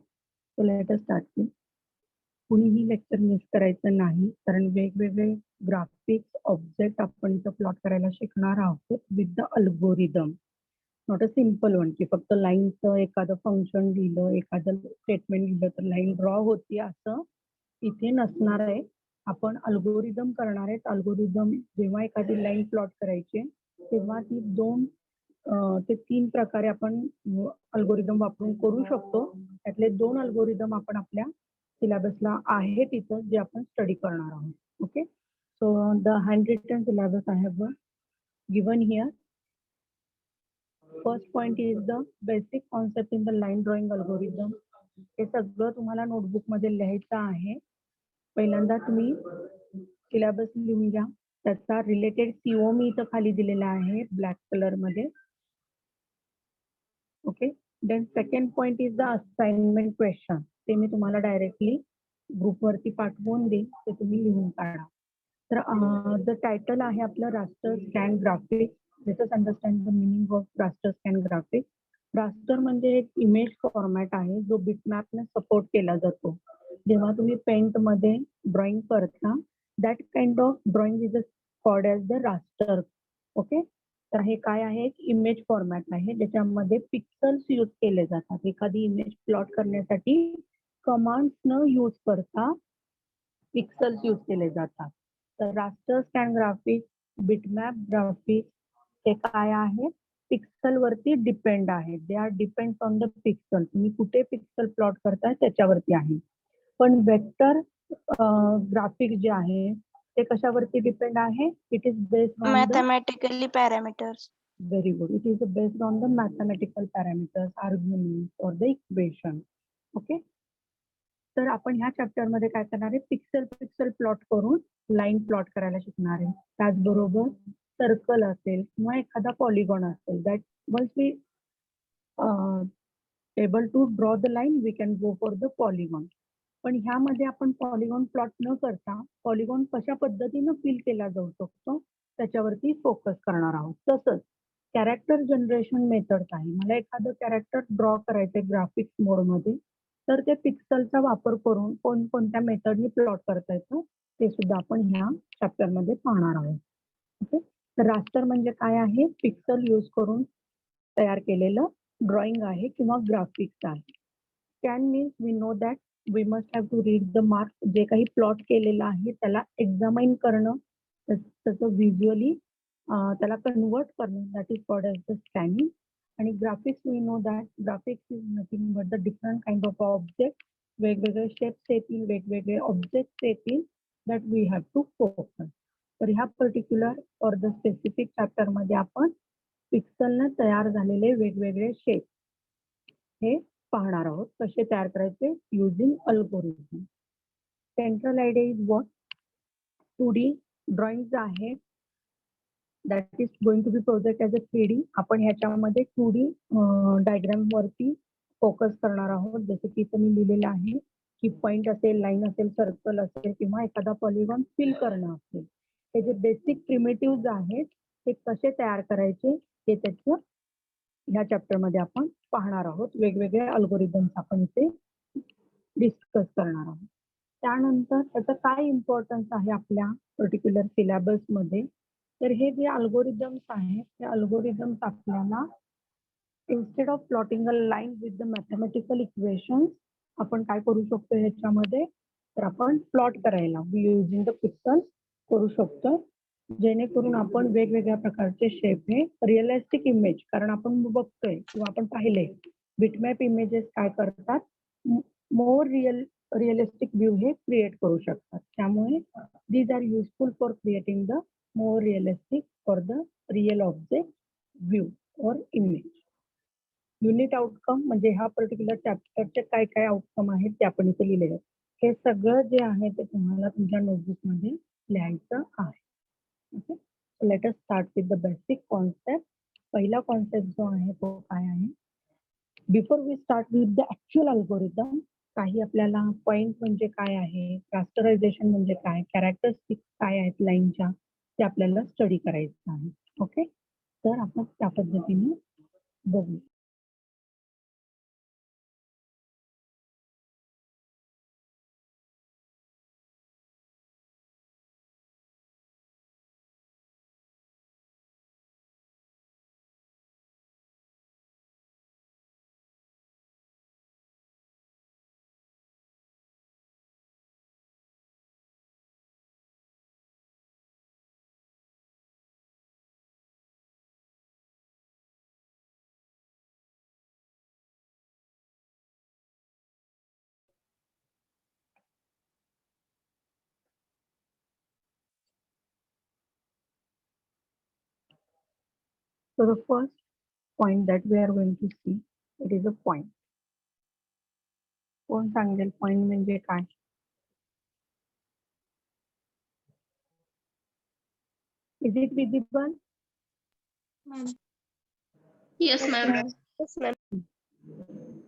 S1: so let us start with. कुणीही lecture miss करायचं नाही, कारण वेगवेगळे graphics object आपण इथं plot करायला शिकणार आहोत with the algorithm. Not a simple one की फक्त लाईनचं एखादं फंक्शन लिहिलं, एखादं स्टेटमेंट लिहिलं तर लाईन ड्रॉ होती असं इथे नसणार आहे. आपण अल्गोरिदम करणार आहेत. अल्गोरिदम जेव्हा एखादी लाईन प्लॉट करायची तेव्हा ती 2 ते 3 प्रकारे आपण अल्गोरिदम वापरून करू शकतो. त्यातले 2 अल्गोरिदम आपण आपल्या सिलेबसला आहे तिथं जे आपण स्टडी करणार आहोत. Okay, so the hand written syllabus I have given here. First point is the basic concept in the line drawing algorithm. हे सगळं तुम्हाला नोटबुक मध्ये लिहायचं आहे. पहिल्यांदा तुम्ही सिलेबस लिहून घ्या. त्याचा रिलेटेड सीओ मी इथं खाली दिलेला आहे ब्लॅक कलर मध्ये. Okay, then second point is the assignment question. ते मी तुम्हाला डायरेक्टली ग्रुपवरती पाठवून देईन, ते तुम्ही लिहून काढा. तर द टायटल आहे आपलं raster scan graphics. Let us understand the meaning of raster scan graphics. Raster म्हणजे एक इमेज फॉर्मॅट आहे जो बिटमॅपने सपोर्ट केला जातो. जेव्हा तुम्ही पेंट मध्ये ड्रॉइंग करता, that kind of drawing is called as the raster. Okay, तर हे काय आहे, एक इमेज फॉर्मॅट आहे ज्याच्यामध्ये पिक्सल्स यूज केले जातात. एखादी इमेज प्लॉट करण्यासाठी कमांड्स न यूज करता पिक्सल्स यूज केले जातात. तर raster scan graphics, bitmap graphics हे काय आहे, पिक्सल वरती डिपेंड आहे. They are depends on the pixel. तुम्ही कुठे पिक्सल प्लॉट करताय त्याच्यावरती आहे. पण वेक्टर ग्राफिक्स जे आहे ते कशावरती डिपेंड आहे, it is based on the
S2: Mathematically parameters.
S1: very good. It is based on the mathematical parameters, arguments or the equation. Okay. तर आपण ह्या चॅप्टर मध्ये काय करणार आहे, पिक्सल प्लॉट करून लाईन प्लॉट करायला शिकणार आहे. त्याचबरोबर सर्कल असेल किंवा एखादा पॉलिगॉन असेल, that once we able to draw the line we can go for the polygon. पण ह्यामध्ये आपण पॉलिगॉन प्लॉट न करता पॉलिगॉन कशा पद्धतीनं फिल केला जाऊ शकतो त्याच्यावरती फोकस करणार आहोत. तसंच कॅरेक्टर जनरेशन मेथड्स आहे. मला एखादं कॅरेक्टर ड्रॉ करायचंय ग्राफिक्स मोडमध्ये, तर ते पिक्सलचा वापर करून कोणत्या मेथडनी प्लॉट करता येतं ते सुद्धा आपण ह्या चॅप्टर मध्ये पाहणार आहोत. ओके, तर रास्टर म्हणजे काय आहे, पिक्सल यूज करून तयार केलेलं ड्रॉइंग आहे किंवा ग्राफिक्स आहे. Scan means we know that we must have to read the mark. जे काही प्लॉट केलेलं आहे त्याला एक्झामाइन करणं, त्याचं व्हिज्युअली त्याला कन्वर्ट करणं, that is called as the scanning. आणि graphics we know that graphics is nothing but the different kind of object. वेगवेगळे शेप्स येतील, वेगवेगळे ऑब्जेक्ट येतील, that we have to focus. तर ह्या particular or the specific chapter मध्ये आपण पिक्सलने तयार झालेले वेगवेगळे शेप हे पाहणार आहोत, कसे तयार करायचे using algorithm. Central idea is what, 2D drawing आहे, that is going to be project as a 3D. आपण ह्याच्यामध्ये 2D डायग्राम वरती फोकस करणार आहोत. जसे की तुम्ही लिहिलेलं आहे की पॉइंट असेल, लाईन असेल, सर्कल असेल किंवा एखादा पॉलिगॉन फिल करणं असेल. हे जे बेसिक प्रिमिटिव्ह आहेत ते कसे तयार करायचे ते त्याचं ह्या चॅप्टर मध्ये आपण पाहणार आहोत. वेगवेगळे अल्गोरिदम्स आपण इथे डिस्कस करणार आहोत. त्यानंतर त्याचं काय इम्पॉर्टन्स आहे आपल्या पर्टिक्युलर सिलेबस मध्ये, तर हे जे अल्गोरिदम्स आहेत ते अल्गोरिदम्स आपल्याला instead of plotting a line with the mathematical equations आपण काय करू शकतो ह्याच्यामध्ये, तर आपण प्लॉट करायला युजिंग द पिक्सल करू शकतो, जेणेकरून आपण वेगवेगळ्या प्रकारचे शेप हे रिअलिस्टिक इमेज, कारण आपण बघतोय किंवा आपण पाहिले बिटमॅप इमेजेस काय करतात, मोर रिअलिस्टिक व्ह्यू हे क्रिएट करू शकतात. त्यामुळे these are useful for creating the more realistic for the real object view or image. Unit outcome म्हणजे ह्या पर्टिक्युलर चॅप्टरचे काय काय आउटकम आहेत ते आपण इथे लिहिले आहेत. हे सगळं जे आहे ते तुम्हाला तुमच्या नोटबुक मध्ये लिहायचं आहे. Okay, let us start with the basic concept. पहिला कॉन्सेप्ट जो आहे तो काय आहे, before we start with the actual algorithm काही आपल्याला पॉइंट म्हणजे काय आहे, रास्टरायझेशन म्हणजे काय, कॅरेक्टरिस्टिक्स काय आहेत लाईनच्या, ते आपल्याला स्टडी करायचं आहे. ओके, तर आपण त्या पद्धतीने बघू. So the first point that we are going to see, it is a point. कोण सांगेल पॉइंट म्हणजे काय? Is it visible?
S4: Yes, ma'am.
S3: Yes, ma'am.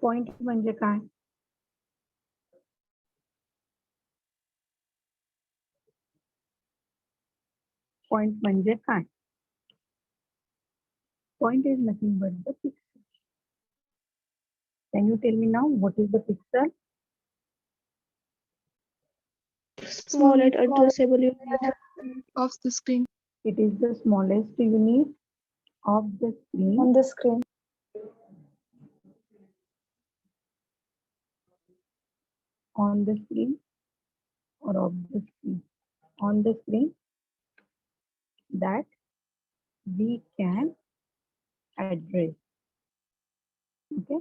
S1: Point म्हणजे काय? पॉइंट म्हणजे काय? Point is nothing but the pixel. Can you tell me now what is the pixel?
S3: Smallest addressable unit.
S4: Of the screen.
S1: It is the smallest unit of the screen
S3: On the screen.
S1: on the screen or of the screen. On the screen that we can address. Okay,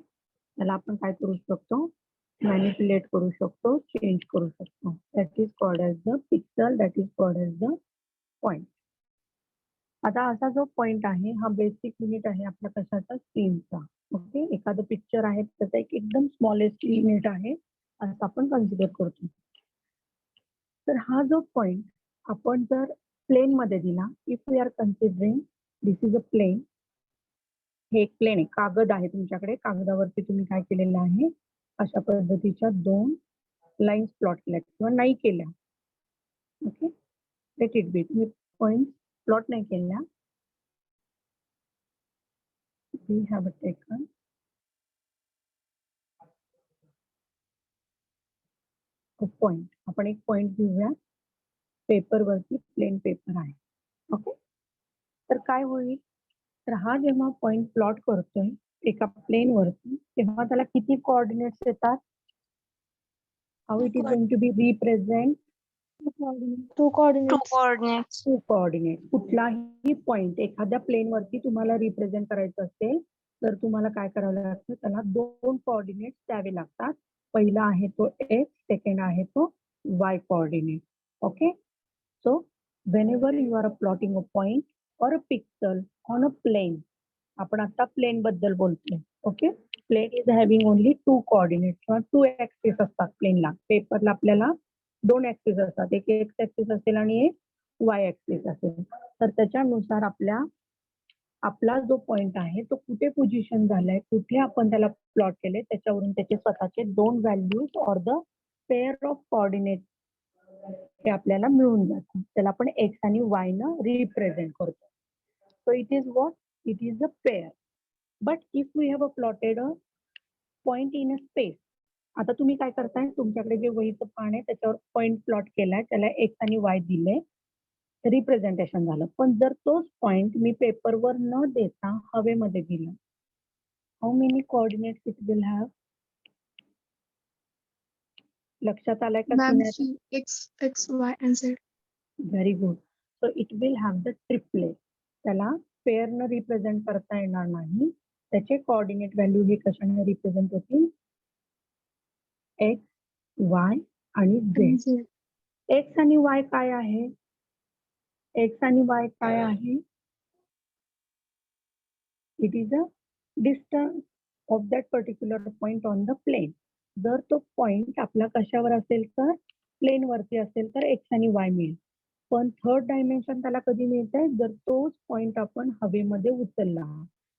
S1: त्याला आपण काय करू शकतो? Manipulate करू शकतो, change करू शकतो. That is called as the pixel, that is called as the point. आता असा जो पॉइंट आहे हा बेसिक युनिट आहे आपल्या कशाचा? स्क्रीनचा. ओके, एखादं पिक्चर आहे त्याचा एक एकदम स्मॉलेस्ट युनिट आहे असं आपण कन्सिडर करतो. तर हा जो पॉइंट आपण जर प्लेन मध्ये दिला, if we are considering this is a plane, हे एक प्लेन आहे, कागद आहे तुमच्याकडे, कागदावरती तुम्ही काय केलेलं आहे, अशा पद्धतीच्या दोन लाईन्स प्लॉट केल्या किंवा नाही केल्या. ओके, लेट इट बी, तुम्ही पॉइंट प्लॉट नाही केल्या. वी हॅव टेकन पॉइंट, आपण एक पॉइंट घेऊया, पेपर वरती प्लेन पेपर आहे. ओके, तर काय होईल, तर हा जेव्हा पॉइंट प्लॉट करतोय एका प्लेन वरती तेव्हा त्याला किती कोऑर्डिनेट्स येतात? How it is going to be represent?
S3: Two coordinates.
S2: coordinates.
S1: Two coordinate. कुठलाही पॉइंट एखाद्या प्लेन वरती तुम्हाला रिप्रेझेंट करायचं असेल तर तुम्हाला काय करावं लागतं, त्याला दोन कोऑर्डिनेट्स द्यावे लागतात. पहिला आहे तो एक्स, सेकंड आहे तो y coordinate. Okay, so whenever you are plotting a point or a pixel on a plane, आपण आता प्लेन बद्दल बोलतोय. Okay, plane is having only two coordinate किंवा टू ऍक्सिस असतात प्लेनला. पेपरला आपल्याला दोन ऍक्सिस असतात, एक एक्स ऍक्सिस असेल आणि एक वाय ऍक्सिस असेल. तर त्याच्यानुसार आपला जो पॉइंट आहे तो कुठे पोझिशन झालाय, कुठे आपण त्याला प्लॉट केले, त्याच्यावरून त्याचे स्वतःचे दोन values or the pair of coordinate हे आपल्याला मिळून जातात. त्याला आपण एक्स आणि वाय न रिप्रेझेंट करतो. So it is what, it is a pair. But if we have a plotted a point in a space, आता तुम्ही काय करताय, तुमच्याकडे जे वहीचं पान आहे त्याच्यावर पॉइंट प्लॉट केलाय, त्याला एक्स आणि वाय दिले, रिप्रेझेंटेशन झालं. पण जर तोच पॉइंट मी पेपरवर न देता हवेमध्ये दिला, how many coordinates it will have? लक्षात आलाय का?
S4: Ma'am, X, Y, and Z.
S1: Very good. So it will have the triplet. त्याला पेअर न रिप्रेझेंट करता येणार नाही. त्याचे कोऑर्डिनेट व्हॅल्यू हे कशाने रिप्रेझेंट होतील? एक्स, वाय आणि
S4: And
S1: झेड.
S4: Z.
S1: एक्स आणि वाय काय आहे? एक्स आणि वाय काय आहे? It is a distance of that particular point on the plane. जर तो पॉइंट आपला कशावर असेल तर प्लेन वरती असेल तर एक्स आणि वाय मिळेल. पण थर्ड डायमेन्शन त्याला कधी मिळतंय, जर तोच पॉइंट आपण हवेमध्ये उचलला.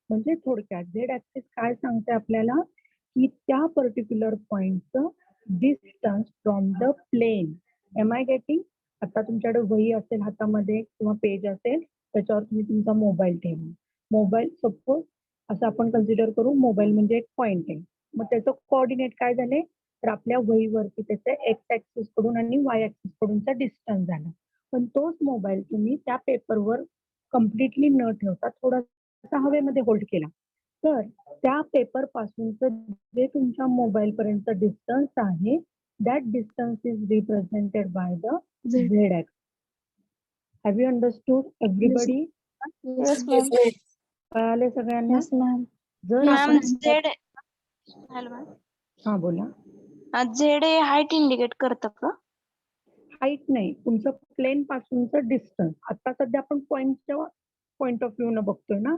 S1: म्हणजे थोडक्यात झेड ऍक्सिस काय सांगते आपल्याला, की त्या particular पॉइंटचं distance from the plane. Am I getting? आता तुमच्याकडे वही असेल हातामध्ये किंवा पेज असेल त्याच्यावर तुम्ही तुमचा मोबाईल ठेवा. मोबाईल सपोज असं आपण कन्सिडर करू मोबाईल म्हणजे एक पॉइंट आहे. मग त्याचं कोऑर्डिनेट काय झाले तर आपल्या वहीवरती त्याचे एक्स ऍक्सिस कडून आणि वाय ऍक्सिस कडूनचा डिस्टन्स झाला. पण तोच मोबाईल तुम्ही त्या पेपरवर कम्प्लिटली न ठेवता थोडासा हवेमध्ये होल्ड केला तर त्या पेपर पासूनचं जे तुमच्या मोबाईल पर्यंत डिस्टन्स आहे that distance is represented by the
S4: Z.
S1: Z axis. Have you understood everybody?
S3: Yes, ma'am.
S1: कळाले सगळ्यांना?
S3: Yes, ma'am.
S1: जर
S2: मॅम
S1: आपण
S2: झेड हॅलो मॅम
S1: हा बोला.
S2: झेड हे हाईट इंडिकेट करतं का?
S1: हाईट नाही तुमचं प्लेन पासूनचं डिस्टन्स. आता सध्या आपण पॉइंट ऑफ व्ह्यू न बघतोय ना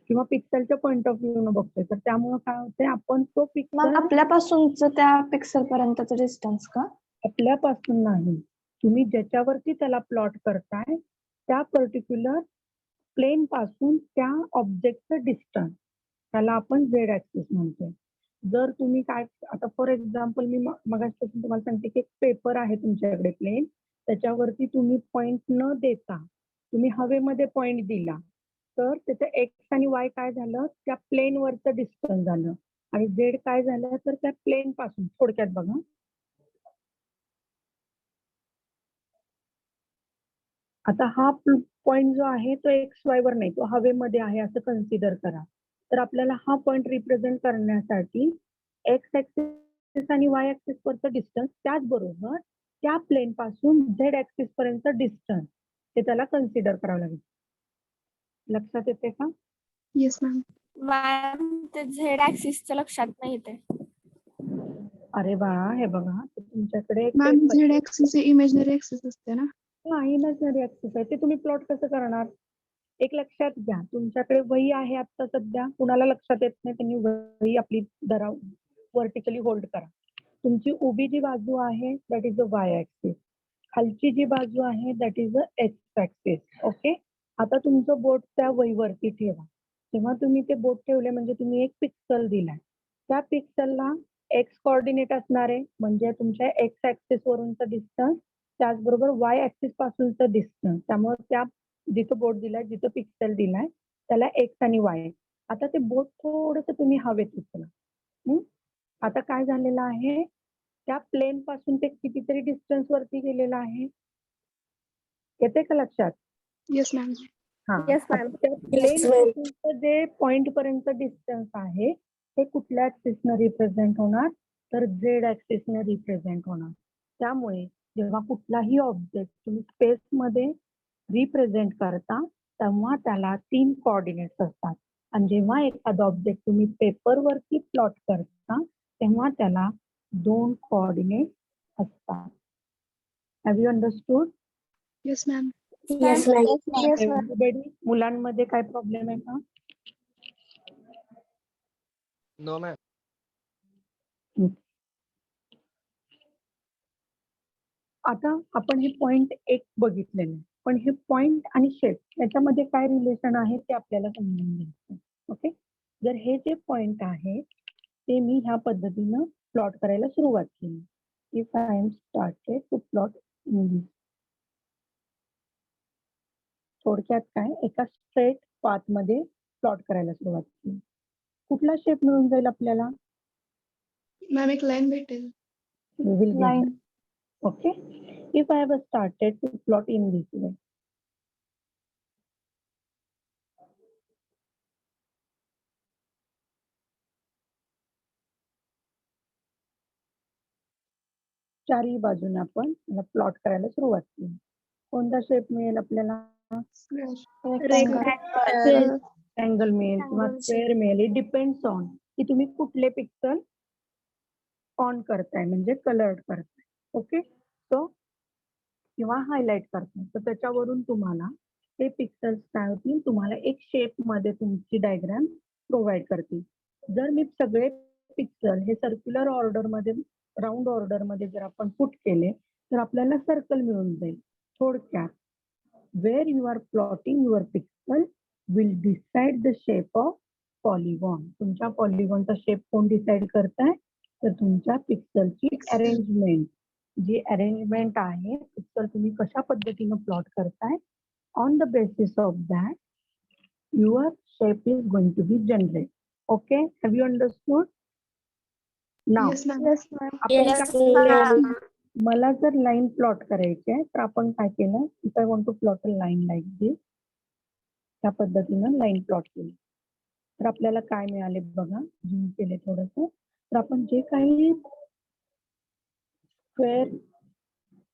S1: किंवा पिक्सेलच्या पॉइंट ऑफ व्ह्यू न बघतोय तर त्यामुळे काय होतंय आपण तो
S3: मग
S1: पिक्सल
S3: आपल्यापासूनच त्या पिक्सल पर्यंतचं डिस्टन्स का?
S1: आपल्यापासून नाही तुम्ही ज्याच्यावरती त्याला प्लॉट करताय त्या पर्टिक्युलर प्लेन पासून त्या ऑब्जेक्टचं डिस्टन्स त्याला आपण झेड ऍक्सिस म्हणतोय. जर तुम्ही काय आता फॉर एक्झाम्पल मी मगाचपासून तुम्हाला सांगते की एक पेपर आहे तुमच्याकडे प्लेन त्याच्यावरती तुम्ही पॉइंट न देता तुम्ही हवेमध्ये पॉइंट दिला तर त्याचं एक्स आणि वाय काय झालं त्या प्लेन वरचं डिस्टन्स झालं आणि झेड काय झालं तर त्या प्लेन पासून थोडक्यात बघा आता हा पॉइंट जो आहे तो एक्स वाय वर नाही तो हवेमध्ये आहे असं कन्सिडर करा. तर आपल्याला हा पॉइंट रिप्रेझेंट करण्यासाठी एक्स ऍक्सिस आणि वाय ऍक्सिस वरचं डिस्टन्स त्याचबरोबर त्या प्लेन पासून झेड ऍक्सिस पर्यंत डिस्टन्स हे त्याला कन्सिडर करावं लागेल. लक्षात येते का?
S4: Yes, ma'am.
S9: मॅम ते झेड ऍक्सिसचं लक्षात नाही येते.
S1: अरे बाळा हे बघा तर तुमच्याकडे एक
S4: Ma'am,
S1: paper-
S4: Z axis हे imaginary axis असते ना?
S1: नाही इमॅजिनरी ऍक्सिस आहे ते तुम्ही प्लॉट कसं करणार? एक लक्षात घ्या तुमच्याकडे वही आहे आता सध्या कुणाला लक्षात येत नाही त्यांनी वही आपली धरा व्हर्टिकली होल्ड करा. तुमची उभी जी बाजू आहे that is the Y axis. खालची जी बाजू आहे that is the x axis. Okay आता तुमचं बोट त्या वहीवरती ठेवा. तेव्हा तुम्ही ते बोट ठेवले म्हणजे तुम्ही एक पिक्सल दिलाय. त्या पिक्सलला एक्स कोऑर्डिनेट असणार आहे म्हणजे तुमच्या एक्स ऍक्सिस वरूनचं डिस्टन्स त्याचबरोबर वाय ऍक्सिस पासूनचं डिस्टन्स. त्यामुळे त्या जिथं बोट दिलाय जिथं पिक्सेल दिलाय त्याला एक्स आणि वाय. आता ते बोट थोडंसं तुम्ही हवेत उचला. आता काय झालेलं आहे त्या प्लेन पासून ते कितीतरी डिस्टन्स वरती गेलेलं आहे. येते का लक्षात?
S4: Yes, ma'am.
S1: हा
S9: Yes, ma'am.
S1: प्लेन पासूनचं जे पॉइंट पर्यंत डिस्टन्स आहे ते कुठल्या ऍक्सिसनं रिप्रेझेंट होणार तर झेड ऍक्सिसनं रिप्रेझेंट होणार. त्यामुळे जेव्हा कुठलाही ऑब्जेक्ट तुम्ही स्पेस मध्ये रिप्रेझेंट करता तेव्हा त्याला 3 कोऑर्डिनेट्स असतात आणि जेव्हा एखादा ऑब्जेक्ट तुम्ही पेपरवरती प्लॉट करता तेव्हा त्याला 2 कोऑर्डिनेट असतात. Have you understood?
S4: Yes, ma'am.
S3: Yes, ma'am.
S1: Everybody? मुलांमध्ये काय प्रॉब्लेम आहे का?
S5: No, ma'am.
S1: आता आपण हे पॉइंट एक बघितलेलं पण हे पॉइंट आणि शेप याच्यामध्ये काय रिलेशन आहे ते आपल्याला समजून घ्यायचं. ओके जर हे जे पॉइंट आहे ते मी ह्या पद्धतीनं प्लॉट करायला सुरुवात केली. If I am started to plot in this थोडक्यात काय एका स्ट्रेट पाथ मध्ये प्लॉट करायला सुरुवात केली. कुठला शेप मिळून जाईल आपल्याला?
S4: Ma'am, एक line भेटेल.
S1: We will get
S3: Line.
S1: that. Okay. If I have started to plot in this way. चारही बाजूने आपण याला प्लॉट करायला सुरुवात केली. कोणता शेप मिळेल आपल्याला?
S3: Rectangle.
S1: अँगल मिळेल किंवा स्क्वेअर मिळेल. इट डिपेंड्स ऑन की तुम्ही कुठले पिक्सल ऑन करताय म्हणजे कलर्ड करताय. ओके सो किंवा हायलाइट करताय तर त्याच्यावरून तुम्हाला ते पिक्सेल्स काय होतील तुम्हाला एक शेप मध्ये तुमची डायग्राम प्रोव्हाइड करतील. जर मी सगळे पिक्सल हे सर्क्युलर ऑर्डर मध्ये राऊंड ऑर्डर मध्ये जर आपण पुट केले तर आपल्याला सर्कल मिळून जाईल. थोडक्यात where you are plotting your pixel will decide the shape of polygon. तुमच्या पॉलिगॉनचा शेप कोण डिसाइड करताय? तर तुमच्या पिक्सलची अरेंजमेंट, जी अरेंजमेंट आहे पिक्सल तुम्ही कशा पद्धतीनं प्लॉट करताय, on the basis of that your shape is going to be generate. Okay, have you understood? Now
S4: Yes, ma'am.
S3: Yes, ma'am.
S1: आपल्याला मला जर लाईन प्लॉट करायची आहे तर आपण काय केलं, if I want to plot a line like this, त्या पद्धतीनं लाईन प्लॉट केली तर आपल्याला काय मिळाले बघा, झूम केले थोडस, तर आपण जे काही स्क्वेअर,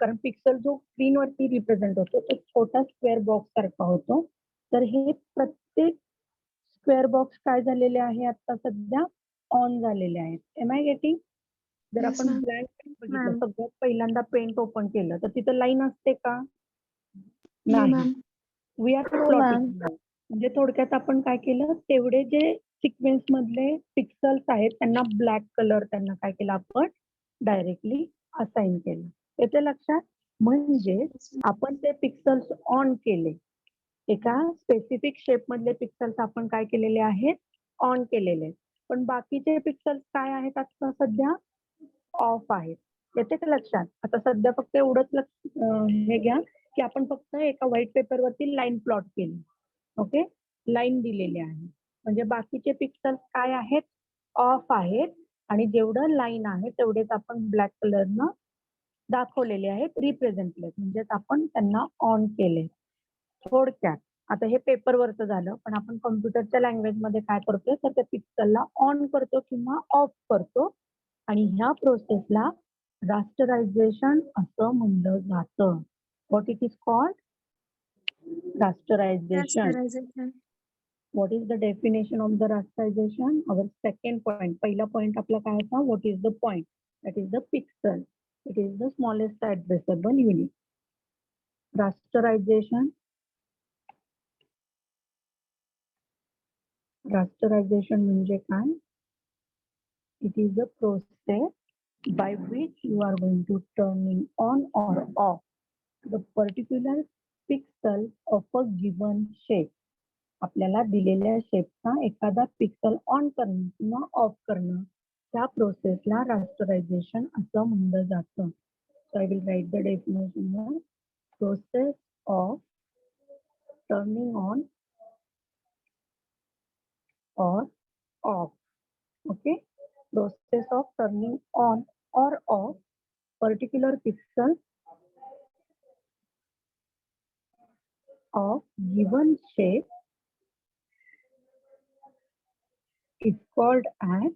S1: कारण पिक्सल जो स्क्रीनवरती रिप्रेझेंट होतो तो छोटा स्क्वेअर बॉक्स सारखा होतो, तर हे प्रत्येक स्क्वेअर बॉक्स काय झालेले आहे आता सध्या ऑन झालेले आहेत. Am I getting? जर
S4: Yes,
S1: आपण
S4: ma'am.
S1: ब्लँक पेंट बघितलं,
S3: Ma'am.
S1: सगळ्यात पहिल्यांदा पेंट ओपन केलं तर तिथं लाईन असते का?
S4: No,
S1: नाही.
S4: ma'am.
S1: We are
S3: No,
S1: plotting.
S3: ma'am.
S1: म्हणजे थोडक्यात आपण काय केलं, तेवढे जे सिक्वेन्स मधले पिक्सल्स आहेत त्यांना ब्लॅक कलर त्यांना काय केलं आपण डायरेक्टली असाइन केलं. येते लक्षात? म्हणजे आपण ते पिक्सल्स ऑन केले, एका स्पेसिफिक शेप मधले पिक्सल्स आपण काय केलेले आहेत, ऑन केलेले आहेत. पण बाकीचे पिक्सल्स काय आहेत आता सध्या ऑफ आहेत. येते का लक्षात? आता सध्या फक्त एवढंच हे घ्या की आपण फक्त एका व्हाईट पेपरवरती लाईन प्लॉट केली. ओके, लाईन दिलेली आहे, म्हणजे बाकीचे पिक्सल्स काय आहेत, ऑफ आहेत, आणि जेवढं लाईन आहे तेवढेच आपण ब्लॅक कलरनं दाखवलेले आहेत, रिप्रेझेंट केले, म्हणजेच आपण त्यांना ऑन केले. थोडक्यात आता हे पेपरवरचं झालं, पण आपण कॉम्प्युटरच्या लँग्वेज मध्ये काय करतोय तर त्या पिक्सलला ऑन करतो किंवा ऑफ करतो, आणि ह्या प्रोसेसला रास्टरायझेशन असं म्हणलं जातं. What it is called? Rasterization.
S3: Rasterization.
S1: What is the definition of the rasterization? Our second point. पहिला point आपला काय होता? What is the point? That is the pixel. It is the smallest addressable unit. Rasterization. Rasterization म्हणजे काय? It is the process by which you are going to turning on or off the particular pixel of a given shape. आपल्याला दिलेल्या शेपचा एखादा pixel on करणं किंवा of करणं, त्या प्रोसेसला रास्टरायझेशन असं म्हणलं जातं. So I will write the definition here. Process of turning on or off. Okay, process of turning on or off particular pixel of given shape is called as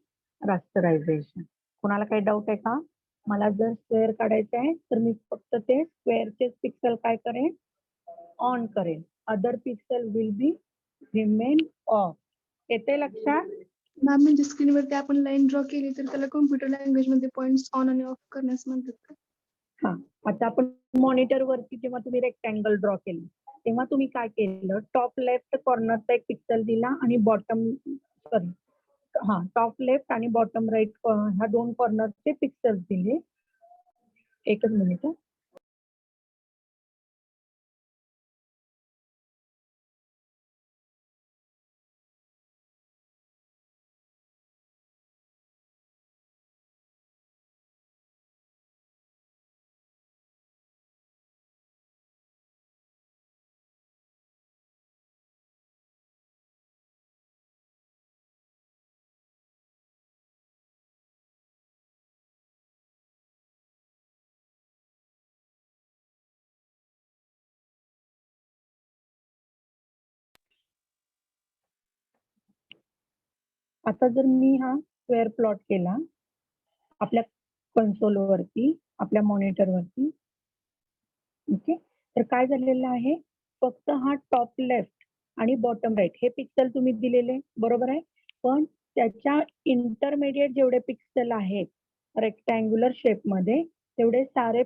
S1: rasterization. कोणाला काही doubt आहे का? मला जर square काढायचं आहे तर मी फक्त ते स्क्वेअरचे पिक्सल काय करेन, ऑन करेन. Other pixel will be remain of. येते लक्षात?
S4: मॅम म्हणजे स्क्रीनवरती आपण लाईन ड्रॉ केली तर त्याला कॉम्प्युटर लँग्वेज मध्ये पॉइंट्स ऑन आणि ऑफ करण्यास म्हणतात का?
S1: हा, आता आपण मॉनिटर वरती जेव्हा तुम्ही रेक्टँगल ड्रॉ केलं तेव्हा तुम्ही काय केलं, टॉप लेफ्ट कॉर्नरचा एक पिक्सल दिला आणि बॉटम सॉरी हा टॉप लेफ्ट आणि बॉटम राईट ह्या दोन कॉर्नरचे पिक्सल दिले. एकच मिनिट. आता जर मी हा स्क्वेअर प्लॉट केला आपल्या कन्सोल वरती, आपल्या मॉनिटर वरती, ओके, तर काय झालेलं आहे, फक्त हा टॉप लेफ्ट आणि बॉटम राईट हे पिक्सल तुम्ही दिलेले बरोबर आहे, पण त्याच्या इंटरमिडिएट जेवढे पिक्सल आहेत रेक्टँग्युलर शेप मध्ये तेवढे सारे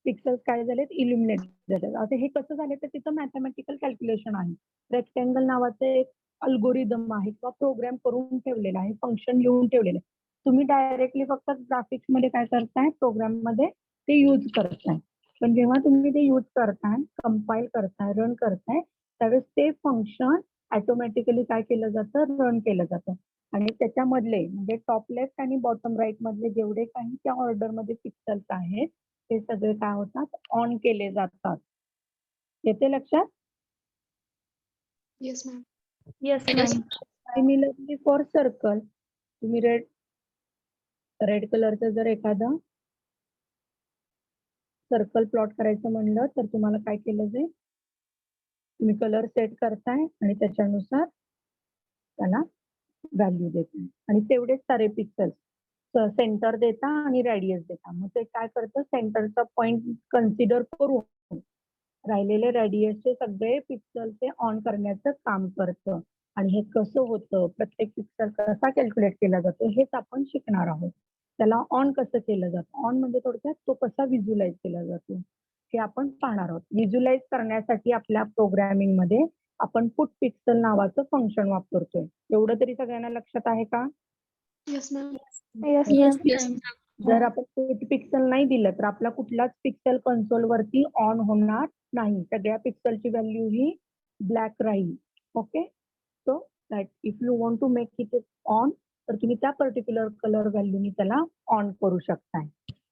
S1: पिक्सेल्स काय झालेत, इल्युमिनेट झालेत. आता हे कसं झालं तर तिथं मॅथमॅटिकल कॅल्क्युलेशन आहे. रेक्टँगल नावाचं एक अल्गोरिदम आहे किंवा प्रोग्राम करून ठेवलेला आहे, फंक्शन लिहून ठेवलेलं आहे. तुम्ही डायरेक्टली फक्त ग्राफिक्स मध्ये काय करताय, प्रोग्राम मध्ये ते यूज करताय. पण जेव्हा तुम्ही ते यूज करताय, कंपाईल करताय, रन करताय, त्यावेळेस ते फंक्शन ऑटोमॅटिकली काय केलं जातं, रन केलं जातं. आणि त्याच्यामधले म्हणजे टॉप लेफ्ट आणि बॉटम राईट मधले जेवढे काही त्या ऑर्डर मध्ये पिक्सेल्स आहेत ते सगळे काय होतात ऑन केले जातात. येते लक्षात?
S4: Yes ma'am.
S3: Yes,
S2: Yes.
S3: ma'am.
S1: Similarly for circle तुम्ही रेड कलरचं जर एखादं सर्कल प्लॉट करायचं म्हणलं तर तुम्हाला काय केलं जाईल? तुम्ही कलर सेट करताय आणि त्याच्यानुसार त्याला व्हॅल्यू देताय आणि तेवढेच सारे पिक्सेल्स सेंटर देता आणि रेडियस देता. मग ते काय करतं सेंटरचा पॉइंट कन्सिडर करून राहिलेले रेडियसचे सगळे पिक्सल ते ऑन करण्याचं काम करतं. आणि हे कसं होतं प्रत्येक पिक्सल कसा कॅल्क्युलेट केला जातो हेच आपण शिकणार आहोत. त्याला ऑन कसं केलं जातं, ऑन म्हणजे थोडक्यात तो कसा व्हिज्युअलाइज केला जातो हे आपण पाहणार आहोत. व्हिज्युअलाइज करण्यासाठी आपल्या प्रोग्रामिंग मध्ये आपण पुट पिक्सल नावाचं फंक्शन वापरतोय. एवढं तरी सगळ्यांना लक्षात आहे का?
S4: Yes ma'am.
S3: Yes,
S2: Yes.
S3: ma'am.
S1: जर आपण पुट पिक्सल नाही दिलं तर आपला कुठलाच पिक्सल कन्सोल वरती ऑन होणार नाही. सगळ्या पिक्सलची व्हॅल्यू ही ब्लॅक राहील. Okay, so that if you want to make it on तर तुम्ही त्या पर्टिक्युलर कलर व्हॅल्यूनी त्याला ऑन करू शकताय.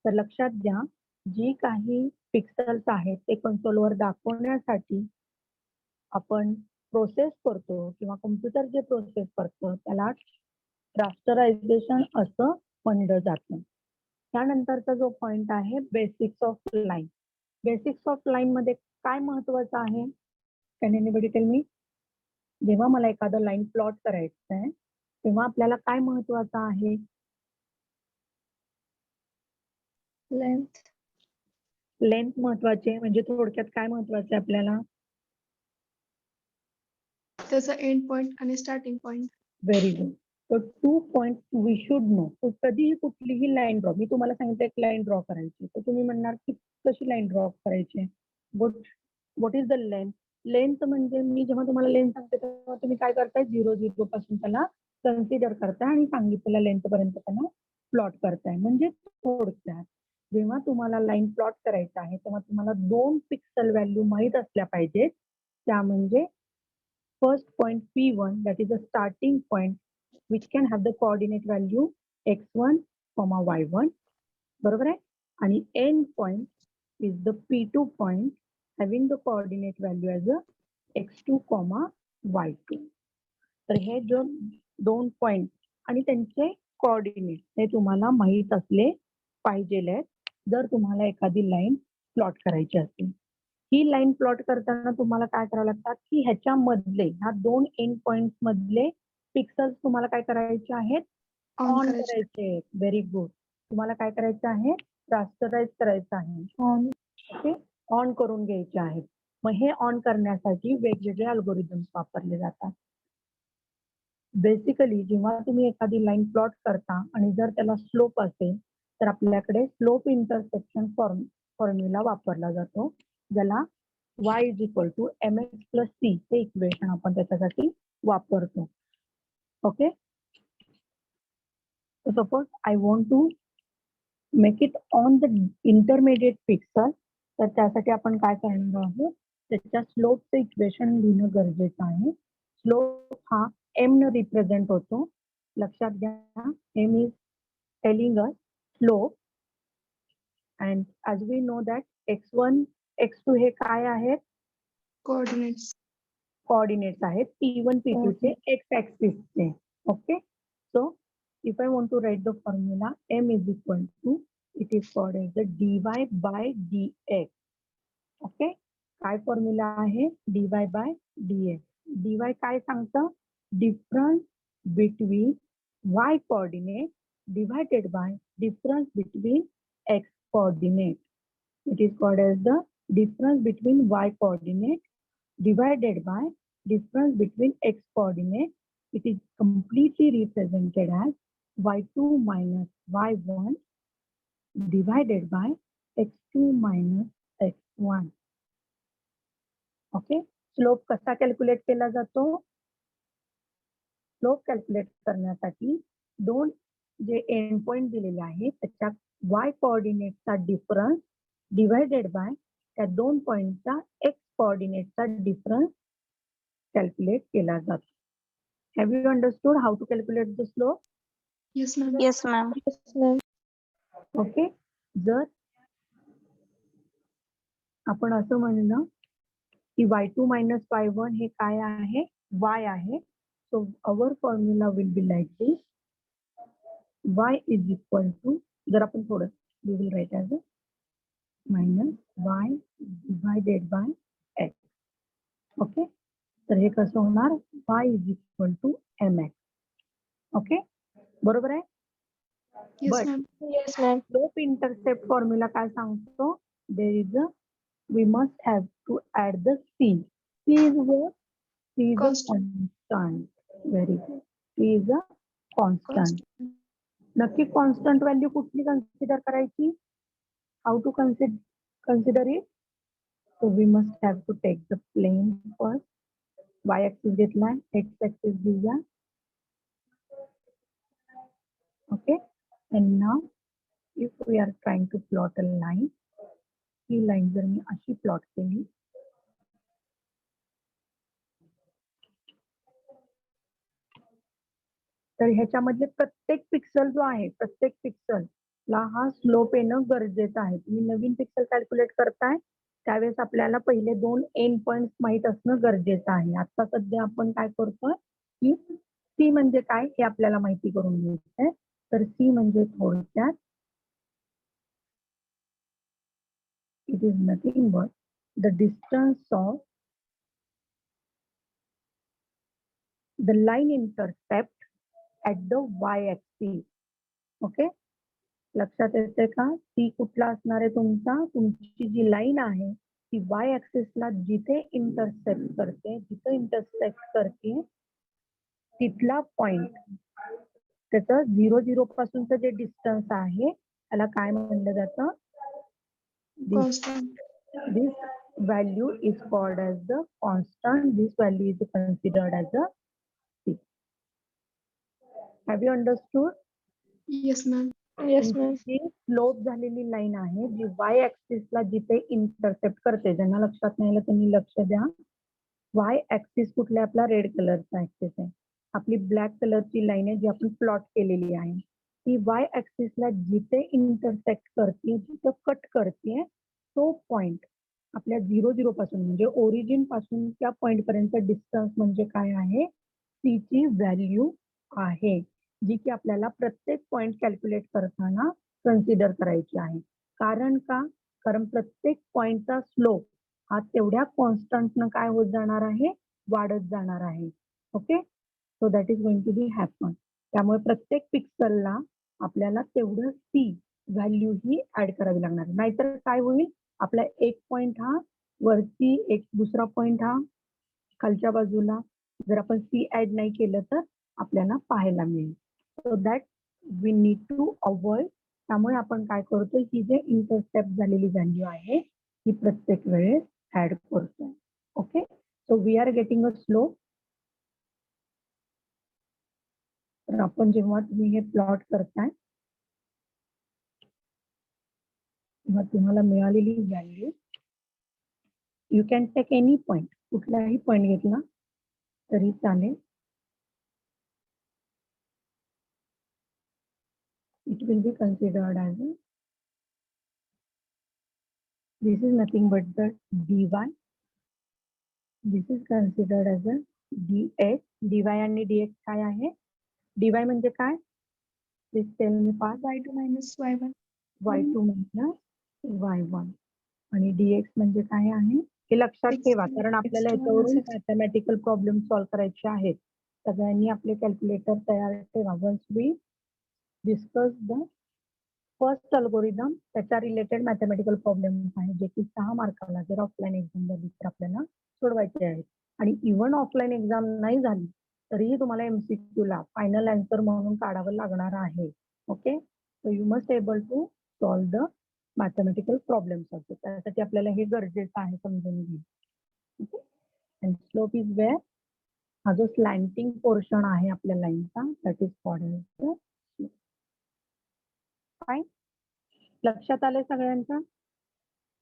S1: तर लक्षात घ्या जी काही पिक्सल्स आहेत ते कन्सोलवर दाखवण्यासाठी आपण प्रोसेस करतो किंवा कम्प्युटर जे प्रोसेस करतं त्याला रास्टरायझेशन असं म्हणलं जातं. त्यानंतरचा जो पॉइंट आहे basics of line. Basics of line मध्ये काय महत्वाचं आहे? कॅन एनीबडी टेल मी? जेव्हा मला एखादं लाईन प्लॉट करायचं आहे तेव्हा आपल्याला काय महत्वाचं आहे?
S3: Length.
S1: लेंथ महत्वाची आहे. म्हणजे थोडक्यात काय महत्वाचं आहे आपल्याला?
S4: त्याचा एंड पॉइंट आणि स्टार्टिंग पॉइंट.
S1: Very good. तर 2 पॉइंट वी शुड नो. कधीही कुठलीही लाईन ड्रॉ, मी तुम्हाला सांगितलं एक लाईन ड्रॉ करायची तर तुम्ही म्हणणार की कशी लाईन ड्रॉ करायची? What is the length? Length म्हणजे मी जेव्हा तुम्हाला लेंथ सांगते तेव्हा तुम्ही काय करताय 0 पासून त्याला कन्सिडर करताय आणि सांगितलेल्या लेंथ पर्यंत त्याला प्लॉट करताय. म्हणजे थोडक्यात जेव्हा तुम्हाला लाईन प्लॉट करायचं आहे तेव्हा तुम्हाला 2 पिक्सल व्हॅल्यू माहीत असल्या पाहिजेत. त्या म्हणजे first point P1 that is the starting point which can have the coordinate value x1, y1 बरोबर आहे. आणि end point is the P2 point having the coordinate value as a x2, y2. तर हे जो 2 पॉइंट आणि त्यांचे coordinate हे तुम्हाला माहित असले पाहिजे जर तुम्हाला एखादी लाईन प्लॉट करायची असेल. ही लाईन प्लॉट करताना तुम्हाला काय करावं लागतात की ह्याच्या मधले ह्या 2 एंड पॉइंट्स मधले पिक्सेल्स तुम्हाला काय करायचे आहेत? ऑन करायचे. Very good. तुम्हाला काय करायचं आहे? रास्टराइज करायचं आहे.
S3: On.
S1: ओके, ऑन करून घ्यायचे आहेत. मग हे ऑन करण्यासाठी वेगवेगळे अल्गोरिदम्स वापरले जातात. बेसिकली जेव्हा तुम्ही एखादी लाईन प्लॉट करता आणि जर त्याला स्लोप असेल तर आपल्याकडे स्लोप इंटरसेक्शन फॉर्म्युला वापरला जातो ज्याला y is equal to mx plus c हे इक्वेशन आपण त्याच्यासाठी वापरतो. Okay, suppose I want to make it on the intermediate pixel तर त्यासाठी आपण काय करणार आहोत? त्याच्या स्लोपचं इक्वेशन लिहिणं गरजेचं आहे. स्लोप हा m न रिप्रेझेंट होतो. लक्षात घ्या m is telling us slope and as we know that x1 x2 हे काय आहेत?
S4: कोऑर्डिनेट्स.
S1: कोऑर्डिनेट्स आहेत P1 P2 चे x ऍक्सिस चे. Okay, so if I want to write the formula m is equal to it is called as the dy by dx. Okay, काय formula आहे? dy by dx. dy काय सांगतं? Difference between y coordinate divided by difference between x coordinate. It is called as the difference between y coordinate divided by difference between x coordinate. It is completely represented as y2 minus y1 divided by x2 minus x1. Okay, slope कसा calculate केला जातो? Slope calculate करण्यासाठी 2 जे end point दिलेले आहेत त्याच्या y कोऑर्डिनेटचा difference divided by त्या 2 पॉइंटचा x कोऑर्डिनेटचा difference calculate केला जातो. Have you understood how to calculate the slope?
S4: Yes, ma'am.
S2: Yes, ma'am.
S3: Yes, ma'am.
S1: Okay. जर आपण असं म्हणलं की y2 मायनस y1 हे काय आहे, y आहे. So our formula will be like this. y is equal to, जर आपण थोडं we will write as a minus y divided by x. Okay. तर हे कसं होणार, y is equal to mx. Okay, बरोबर आहे.
S4: Yes,
S1: But
S4: ma'am.
S3: Yes, ma'am.
S1: Slope intercept formula काय सांगतो, there is a we must have to add the c. C is what? C is
S4: Constant.
S1: a constant. Very good. C is a constant. नक्की constant value कुठली consider करायची? How to consider it? So we must have to take the plane first. Y axis घेतला, x axis घेऊया. Okay. And now if we are trying to plot a line, ही line जर मी अशी plot केली, तर ह्याच्यामधले प्रत्येक पिक्सल जो आहे, प्रत्येक पिक्सलला हा स्लोप येणं गरजेचं आहे. तुम्ही नवीन पिक्सल कॅल्क्युलेट करताय त्यावेळेस आपल्याला पहिले 2 एंड पॉइंट माहित असणं गरजेचं आहे. आता सध्या आपण काय करतोय की सी म्हणजे काय हे आपल्याला माहिती करून घ्यायचंय. तर सी म्हणजे थोडक्यात it is nothing but the distance of the line intercept at the y-axis. Okay, लक्षात येते का? सी कुठला असणार आहे तुमचा? तुमची जी लाईन आहे ती वाय ऍक्सिसला जिथे इंटरसेक्ट करते तिथला पॉइंट, त्याचं 0-0 पासूनचं जे डिस्टन्स आहे त्याला काय म्हणलं जातं?
S4: Constant.
S1: This value is called as the constant. This value is considered as a c. Have you understood?
S4: Yes, ma'am.
S3: Yes, ma'am.
S1: G slope झालेली लाईन आहे जी वाय ऍक्सिसला जिथे इंटरसेप्ट करते, ज्यांना लक्षात नाही आलं त्यांनी लक्ष द्या. वाय ऍक्सिस कुठला? आपला रेड कलरचा ऍक्सिस आहे. आपली ब्लॅक कलरची लाईन आहे जी आपण प्लॉट केलेली आहे. ती वाय ऍक्सिसला जिथे इंटरसेक्ट करते, जिथे कट करते, तो पॉइंट आपल्या 0-0 पासून म्हणजे ओरिजिन पासून त्या पॉइंट पर्यंत डिस्टन्स म्हणजे काय आहे? सी ची व्हॅल्यू आहे, जी की आपल्याला प्रत्येक पॉइंट कॅल्क्युलेट करताना कन्सिडर करायची आहे. कारण का? कारण प्रत्येक पॉइंटचा स्लोप हा तेवढ्या कॉन्स्टंटनं काय होत जाणार आहे? वाढत जाणार आहे. Okay, so that is going to be happen. त्यामुळे प्रत्येक पिक्सलला आपल्याला तेवढं सी व्हॅल्यू ही ऍड करावी लागणार. नाहीतर काय होईल? आपला एक पॉइंट हा वरती, एक दुसरा पॉइंट हा खालच्या बाजूला, जर आपण सी ऍड नाही केलं तर आपल्याला पाहायला मिळेल. So that we need to avoid. त्यामुळे आपण काय करतो, ही जे इंटरसेप्ट झालेली व्हॅल्यू आहे ही प्रत्येक वेळेस ऍड करतो. Okay, so we are getting a slope. तर आपण जेव्हा तुम्ही हे प्लॉट करताय तेव्हा तुम्हाला मिळालेली value, you can take any point, कुठलाही पॉइंट घेतला तरी चालेल. It will be considered as a, this is nothing but the dy. This is considered as a dx. dy आणि dx काय आहे? dy म्हणजे काय? Please tell me pass.
S4: Y2 minus Y1.
S1: y2 minus y1. आणि dx म्हणजे काय आहे हे लक्षात
S4: X
S1: ठेवा,
S4: minus
S1: कारण आपल्याला
S4: X2
S1: याच्यावरून
S4: minus X2.
S1: Mathematical problem solve करायचे आहेत. सगळ्यांनी आपले कॅल्क्युलेटर तयार ठेवा. Once we discuss the first algorithm, त्याच्या रिलेटेड मॅथमॅटिकल प्रॉब्लेम्स आहेत जे की 6 मार्काला जर ऑफलाईन एक्झाम झाली तर आपल्याला सोडवायचे आहेत. आणि इव्हन ऑफलाईन एक्झाम नाही झाली तरीही तुम्हाला MCQ ला फायनल आन्सर म्हणून काढावं लागणार आहे. Okay, so you must able to solve the mathematical problems also. त्यासाठी आपल्याला हे गरजेचं आहे समजून घ्या. Okay, and slope is where, हा जो स्लॅन्टिंग पोर्शन आहे आपल्या लाईनचा, दॅट इज कॉल्ड. फाईन, लक्षात आलंय सगळ्यांच्या?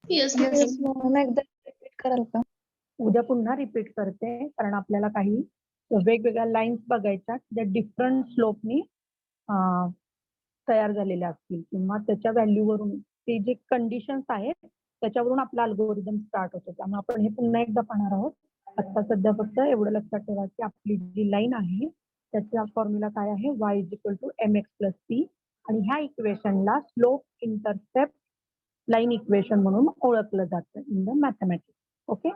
S4: Yes,
S3: Yes,
S4: yes.
S3: ma'am. एकदा रिपीट कराल का?
S1: उद्या पुन्हा रिपीट करते कारण आपल्याला काही वेगवेगळ्या लाईन्स बघायच्या त्या डिफरंट स्लोपनी तयार झालेल्या असतील किंवा त्याच्या व्हॅल्यूवरून ते जे कंडिशन्स आहेत त्याच्यावरून आपला अल्गोरिदम स्टार्ट होतो. त्यामुळे आपण हे पुन्हा एकदा पाहणार आहोत. आता सध्या फक्त एवढं लक्षात ठेवा की आपली जी लाईन आहे त्याचा फॉर्म्युला काय आहे, y = mx + c, आणि ह्या इक्वेशनला स्लोप इंटरसेप्ट लाईन इक्वेशन म्हणून ओळखलं जातं in the mathematics. Okay,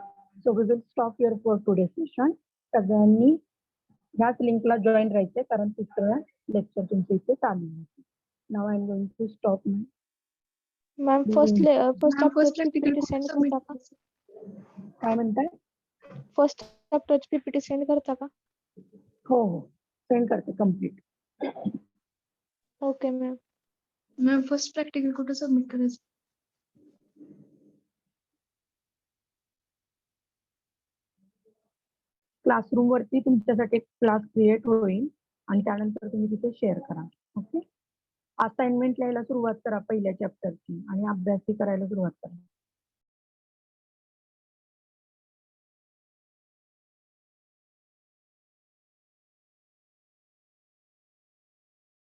S1: so we will stop your for today session. सगळ्यांनी ह्याच लिंकला जॉईन राहायचे कारण तिसरं लेक्चर तुमच्या इथे चालू आहे. Now I am going to stop.
S3: Ma'am first
S4: Ma'am, first
S3: चॅप्टरची
S4: practical
S3: पीपीटी
S4: कुठे
S3: सेंड
S4: submit
S3: करता का?
S1: काय म्हणताय?
S3: फर्स्ट चॅप्टरची पीपीटी सेंड करता का?
S1: हो हो, सेंड करते complete.
S3: Okay ma'am.
S4: Ma'am first practical कुठे सबमिट करायचं?
S1: क्लासरूम वरती तुमच्यासाठी एक क्लास क्रिएट होईल आणि त्यानंतर तुम्ही तिथे शेअर करा. ओके, असाइनमेंट लिहायला सुरुवात करा पहिल्या चॅप्टरची आणि अभ्यासही करायला सुरुवात करा.